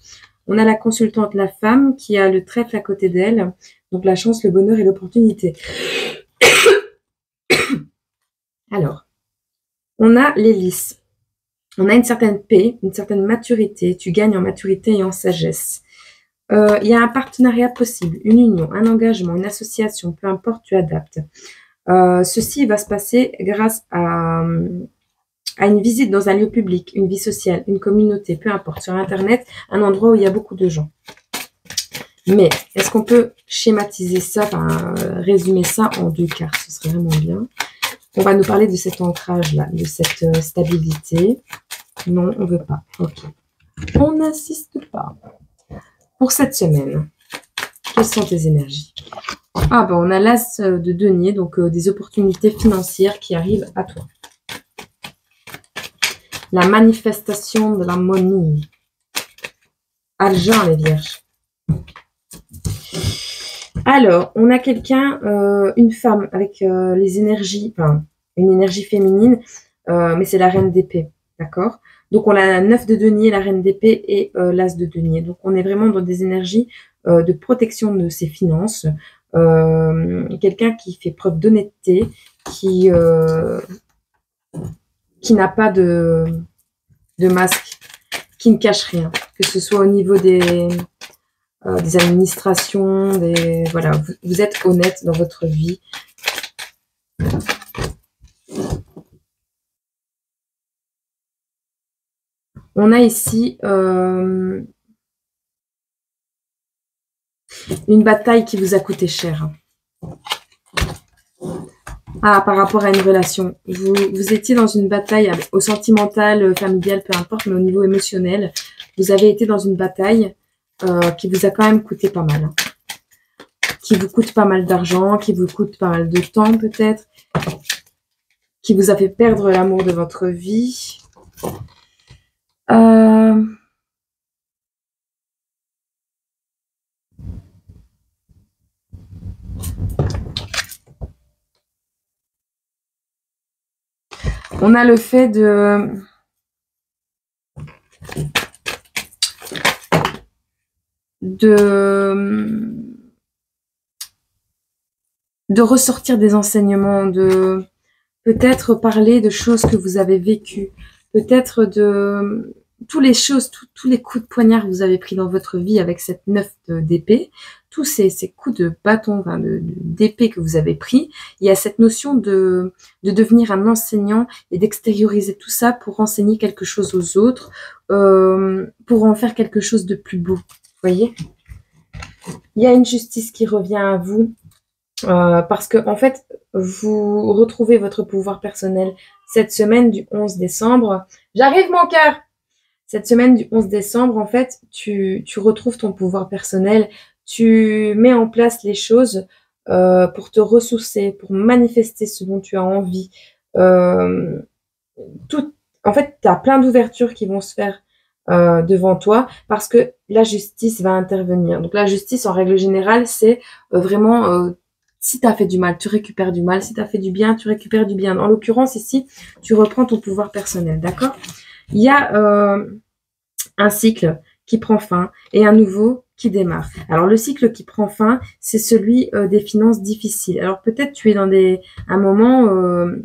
On a la consultante, la femme, qui a le trèfle à côté d'elle. Donc, la chance, le bonheur et l'opportunité. Alors, on a l'hélice. On a une certaine paix, une certaine maturité. Tu gagnes en maturité et en sagesse. Il y a un partenariat possible, une union, un engagement, une association, peu importe, tu adaptes. Ceci va se passer grâce à une visite dans un lieu public, une vie sociale, une communauté, peu importe, sur Internet, un endroit où il y a beaucoup de gens. Mais est-ce qu'on peut schématiser ça, résumer ça en 2 cartes? Ce serait vraiment bien. On va nous parler de cet ancrage-là, de cette stabilité. Non, on ne veut pas. Ok. On n'insiste pas. Pour cette semaine, quelles sont tes énergies? On a l'as de denier, donc des opportunités financières qui arrivent à toi. La manifestation de la monnaie. Argent, les vierges. Alors, on a quelqu'un, une femme avec les énergies, une énergie féminine, mais c'est la reine d'épée, d'accord? Donc, on a la 9 de denier, la reine d'épée et l'as de denier. Donc, on est vraiment dans des énergies de protection de ses finances. Quelqu'un qui fait preuve d'honnêteté, qui n'a pas de masque, qui ne cache rien. Que ce soit au niveau des administrations, voilà, vous êtes honnête dans votre vie. On a ici une bataille qui vous a coûté cher. Par rapport à une relation. Vous étiez dans une bataille au sentimental, familial, peu importe, mais au niveau émotionnel. Vous avez été dans une bataille qui vous a quand même coûté pas mal. Qui vous coûte pas mal d'argent, qui vous coûte pas mal de temps peut-être. Qui vous a fait perdre l'amour de votre vie. On a le fait de ressortir des enseignements, de peut-être parler de choses que vous avez vécues, peut-être de tous les choses, tous les coups de poignard que vous avez pris dans votre vie avec cette 9 d'épée, tous ces coups de bâton, enfin d'épée que vous avez pris, il y a cette notion de devenir un enseignant et d'extérioriser tout ça pour enseigner quelque chose aux autres, pour en faire quelque chose de plus beau. Vous voyez? Il y a une justice qui revient à vous, parce que en fait, vous retrouvez votre pouvoir personnel cette semaine du 11 décembre. J'arrive, mon cœur! Cette semaine du 11 décembre, en fait, tu retrouves ton pouvoir personnel, tu mets en place les choses pour te ressourcer, pour manifester ce dont tu as envie. En fait, tu as plein d'ouvertures qui vont se faire devant toi parce que la justice va intervenir. Donc la justice, en règle générale, c'est vraiment si tu as fait du mal, tu récupères du mal. Si tu as fait du bien, tu récupères du bien. En l'occurrence, ici, tu reprends ton pouvoir personnel, d'accord? Il y a un cycle qui prend fin et un nouveau qui démarre. Alors le cycle qui prend fin, c'est celui des finances difficiles. Alors peut-être tu es dans un moment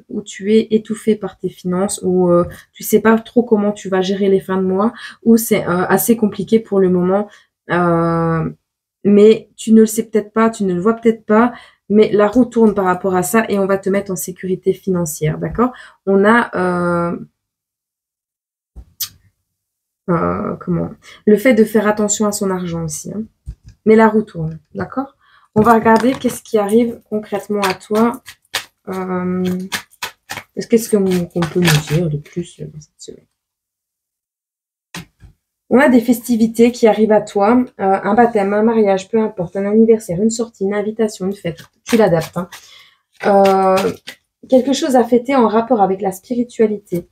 où tu es étouffé par tes finances, où tu sais pas trop comment tu vas gérer les fins de mois, où c'est assez compliqué pour le moment. Mais tu ne le sais peut-être pas, tu ne le vois peut-être pas, mais la roue tourne par rapport à ça et on va te mettre en sécurité financière, d'accord? On a comment le fait de faire attention à son argent aussi, hein. Mais la roue tourne, d'accord? On va regarder qu'est-ce qui arrive concrètement à toi. Qu'est-ce qu'on peut nous dire de plus dans cette semaine? On a des festivités qui arrivent à toi, un baptême, un mariage, peu importe, un anniversaire, une sortie, une invitation, une fête, tu l'adaptes, hein. Quelque chose à fêter en rapport avec la spiritualité,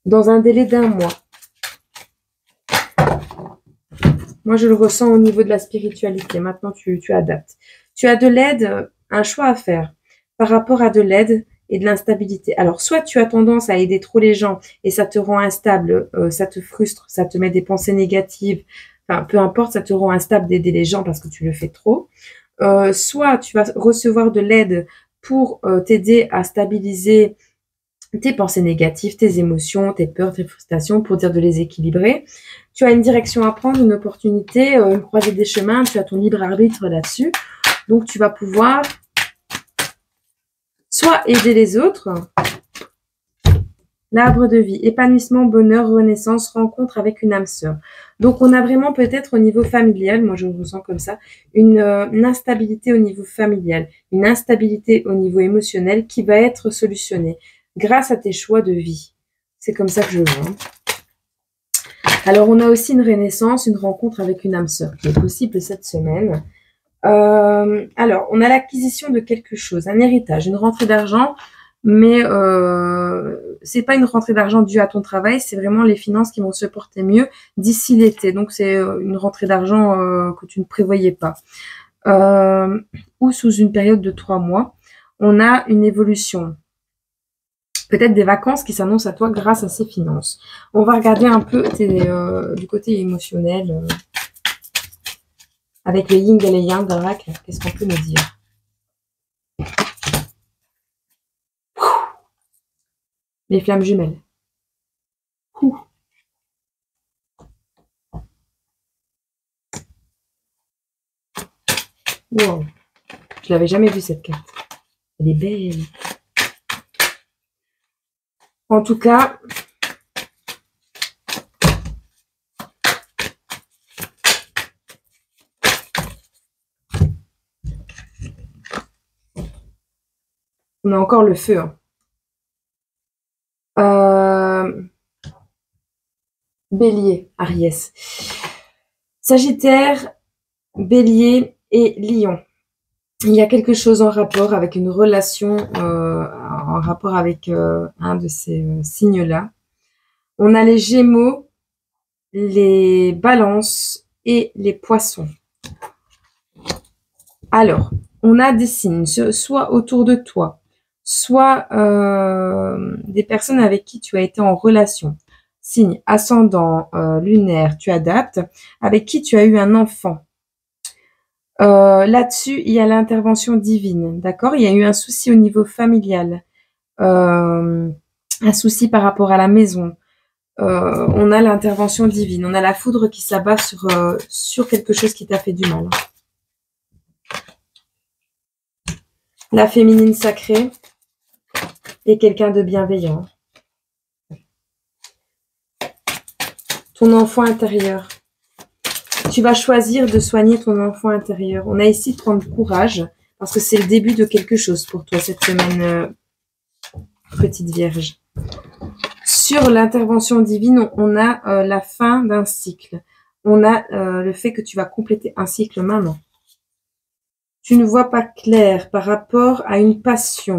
dans un délai d'1 mois. Moi, je le ressens au niveau de la spiritualité. Maintenant, tu adaptes. Tu as de l'aide, un choix à faire par rapport à de l'aide et de l'instabilité. Alors, soit tu as tendance à aider trop les gens et ça te rend instable, ça te frustre, ça te met des pensées négatives. Enfin, peu importe, ça te rend instable d'aider les gens parce que tu le fais trop. Soit tu vas recevoir de l'aide pour t'aider à stabiliser tes pensées négatives, tes émotions, tes peurs, tes frustrations, pour dire de les équilibrer. Tu as une direction à prendre, une opportunité, une croisée des chemins, tu as ton libre arbitre là-dessus. Donc, tu vas pouvoir soit aider les autres, l'arbre de vie, épanouissement, bonheur, renaissance, rencontre avec une âme sœur. Donc, on a vraiment peut-être au niveau familial, moi je le ressens comme ça, une instabilité au niveau familial, une instabilité au niveau émotionnel qui va être solutionnée grâce à tes choix de vie. C'est comme ça que je le vois. Alors, on a aussi une renaissance, une rencontre avec une âme sœur qui est possible cette semaine. Alors, on a l'acquisition de quelque chose, un héritage, une rentrée d'argent, mais c'est pas une rentrée d'argent due à ton travail, c'est vraiment les finances qui vont se porter mieux d'ici l'été. Donc, c'est une rentrée d'argent que tu ne prévoyais pas. Ou sous une période de 3 mois. On a une évolution. Peut-être des vacances qui s'annoncent à toi grâce à ces finances. On va regarder un peu du côté émotionnel. Avec les yin et les yang d'Oracle, qu'est-ce qu'on peut nous dire? Les flammes jumelles. Wow. Je l'avais jamais vue cette carte. Elle est belle. En tout cas, on a encore le feu, hein. Bélier, Aries. Sagittaire, Bélier et Lion. Il y a quelque chose en rapport avec une relation, en rapport avec un de ces signes-là. On a les Gémeaux, les Balances et les Poissons. Alors, on a des signes, soit autour de toi, soit des personnes avec qui tu as été en relation. Signe ascendant lunaire, tu adaptes, avec qui tu as eu un enfant. Là-dessus, il y a l'intervention divine, d'accord? Il y a eu un souci au niveau familial, un souci par rapport à la maison. On a l'intervention divine, on a la foudre qui s'abat sur quelque chose qui t'a fait du mal. La féminine sacrée et quelqu'un de bienveillant. Ton enfant intérieur. Tu vas choisir de soigner ton enfant intérieur. On a ici de prendre courage parce que c'est le début de quelque chose pour toi cette semaine, petite vierge. Sur l'intervention divine, on a la fin d'un cycle. On a le fait que tu vas compléter un cycle maintenant. Tu ne vois pas clair par rapport à une passion.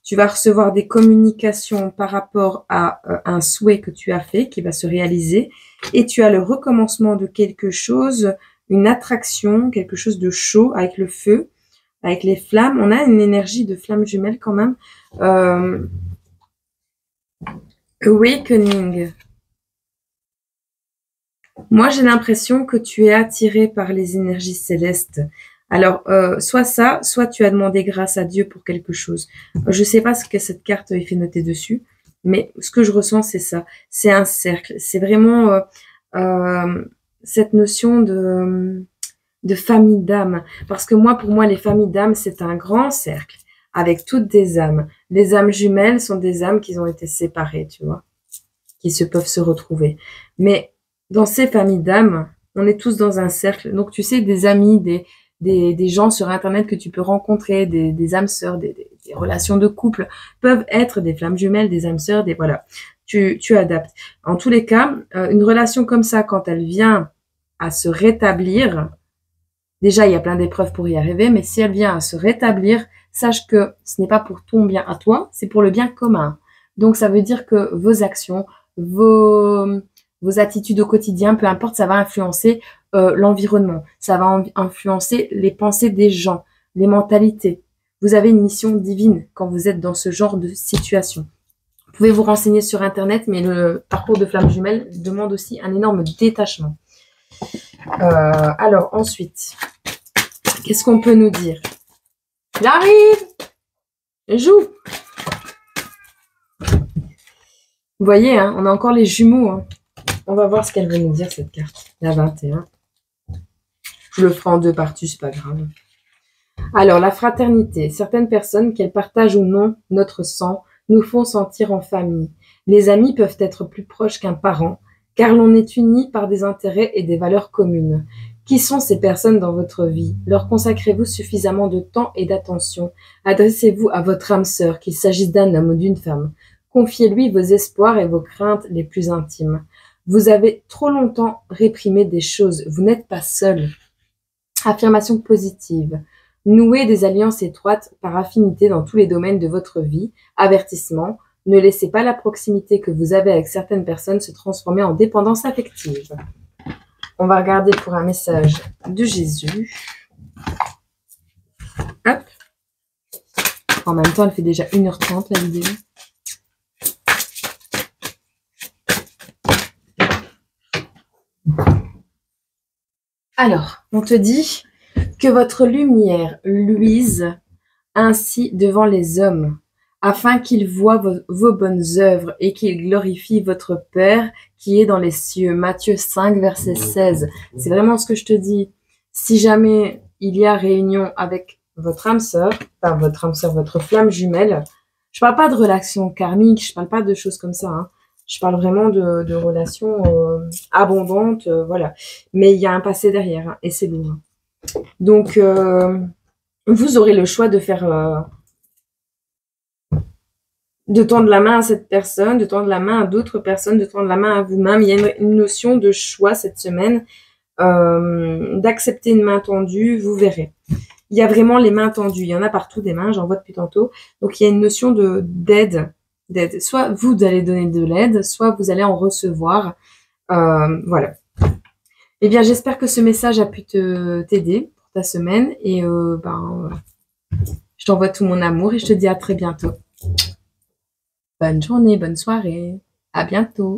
Tu vas recevoir des communications par rapport à un souhait que tu as fait, qui va se réaliser. Et tu as le recommencement de quelque chose, une attraction, quelque chose de chaud avec le feu, avec les flammes. On a une énergie de flamme jumelle quand même. Awakening. Moi, j'ai l'impression que tu es attiré par les énergies célestes. Alors, soit ça, soit tu as demandé grâce à Dieu pour quelque chose. Je sais pas ce que cette carte est fait noter dessus, mais ce que je ressens, c'est ça. C'est un cercle. C'est vraiment cette notion de famille d'âmes. Parce que moi, pour moi, les familles d'âmes, c'est un grand cercle avec toutes des âmes. Les âmes jumelles sont des âmes qui ont été séparées, tu vois, qui peuvent se retrouver. Mais dans ces familles d'âmes, on est tous dans un cercle. Donc, tu sais, des amis, des gens sur Internet que tu peux rencontrer, des âmes sœurs, des relations de couple peuvent être des flammes jumelles, des âmes sœurs, voilà. Tu adaptes. En tous les cas, une relation comme ça, quand elle vient à se rétablir, déjà, il y a plein d'épreuves pour y arriver, mais si elle vient à se rétablir, sache que ce n'est pas pour ton bien à toi, c'est pour le bien commun. Donc, ça veut dire que vos actions, vos attitudes au quotidien, peu importe, ça va influencer l'environnement. Ça va influencer les pensées des gens, les mentalités. Vous avez une mission divine quand vous êtes dans ce genre de situation. Vous pouvez vous renseigner sur Internet, mais le parcours de flamme jumelle demande aussi un énorme détachement. Alors, ensuite, qu'est-ce qu'on peut nous dire? J'arrive! Joue! Vous voyez, hein, on a encore les jumeaux. Hein. On va voir ce qu'elle veut nous dire, cette carte. La 21. Je le ferai en deux parties, c'est pas grave. Alors, la fraternité. Certaines personnes, qu'elles partagent ou non notre sang, nous font sentir en famille. Les amis peuvent être plus proches qu'un parent, car l'on est unis par des intérêts et des valeurs communes. Qui sont ces personnes dans votre vie? Leur consacrez-vous suffisamment de temps et d'attention? Adressez-vous à votre âme sœur, qu'il s'agisse d'un homme ou d'une femme. Confiez-lui vos espoirs et vos craintes les plus intimes. Vous avez trop longtemps réprimé des choses. Vous n'êtes pas seul. Affirmation positive. Nouez des alliances étroites par affinité dans tous les domaines de votre vie. Avertissement. Ne laissez pas la proximité que vous avez avec certaines personnes se transformer en dépendance affective. On va regarder pour un message de Jésus. Hop. En même temps, elle fait déjà 1h30 la vidéo. Alors, on te dit que votre lumière luise ainsi devant les hommes, afin qu'ils voient vos bonnes œuvres et qu'ils glorifient votre Père qui est dans les cieux. Matthieu 5, verset 16. C'est vraiment ce que je te dis. Si jamais il y a réunion avec votre âme sœur, votre flamme jumelle, je parle pas de relation karmique, je parle pas de choses comme ça, hein. Je parle vraiment de relations abondantes, voilà. Mais il y a un passé derrière, hein, et c'est lourd. Donc, vous aurez le choix de faire... de tendre la main à cette personne, de tendre la main à d'autres personnes, de tendre la main à vous-même. Il y a une notion de choix cette semaine, d'accepter une main tendue, vous verrez. Il y a vraiment les mains tendues. Il y en a partout des mains, j'en vois depuis tantôt. Donc, il y a une notion d'aide d'aide. Soit vous allez donner de l'aide, soit vous allez en recevoir. Voilà. Eh bien, j'espère que ce message a pu t'aider pour ta semaine et je t'envoie tout mon amour et je te dis à très bientôt. Bonne journée, bonne soirée. À bientôt.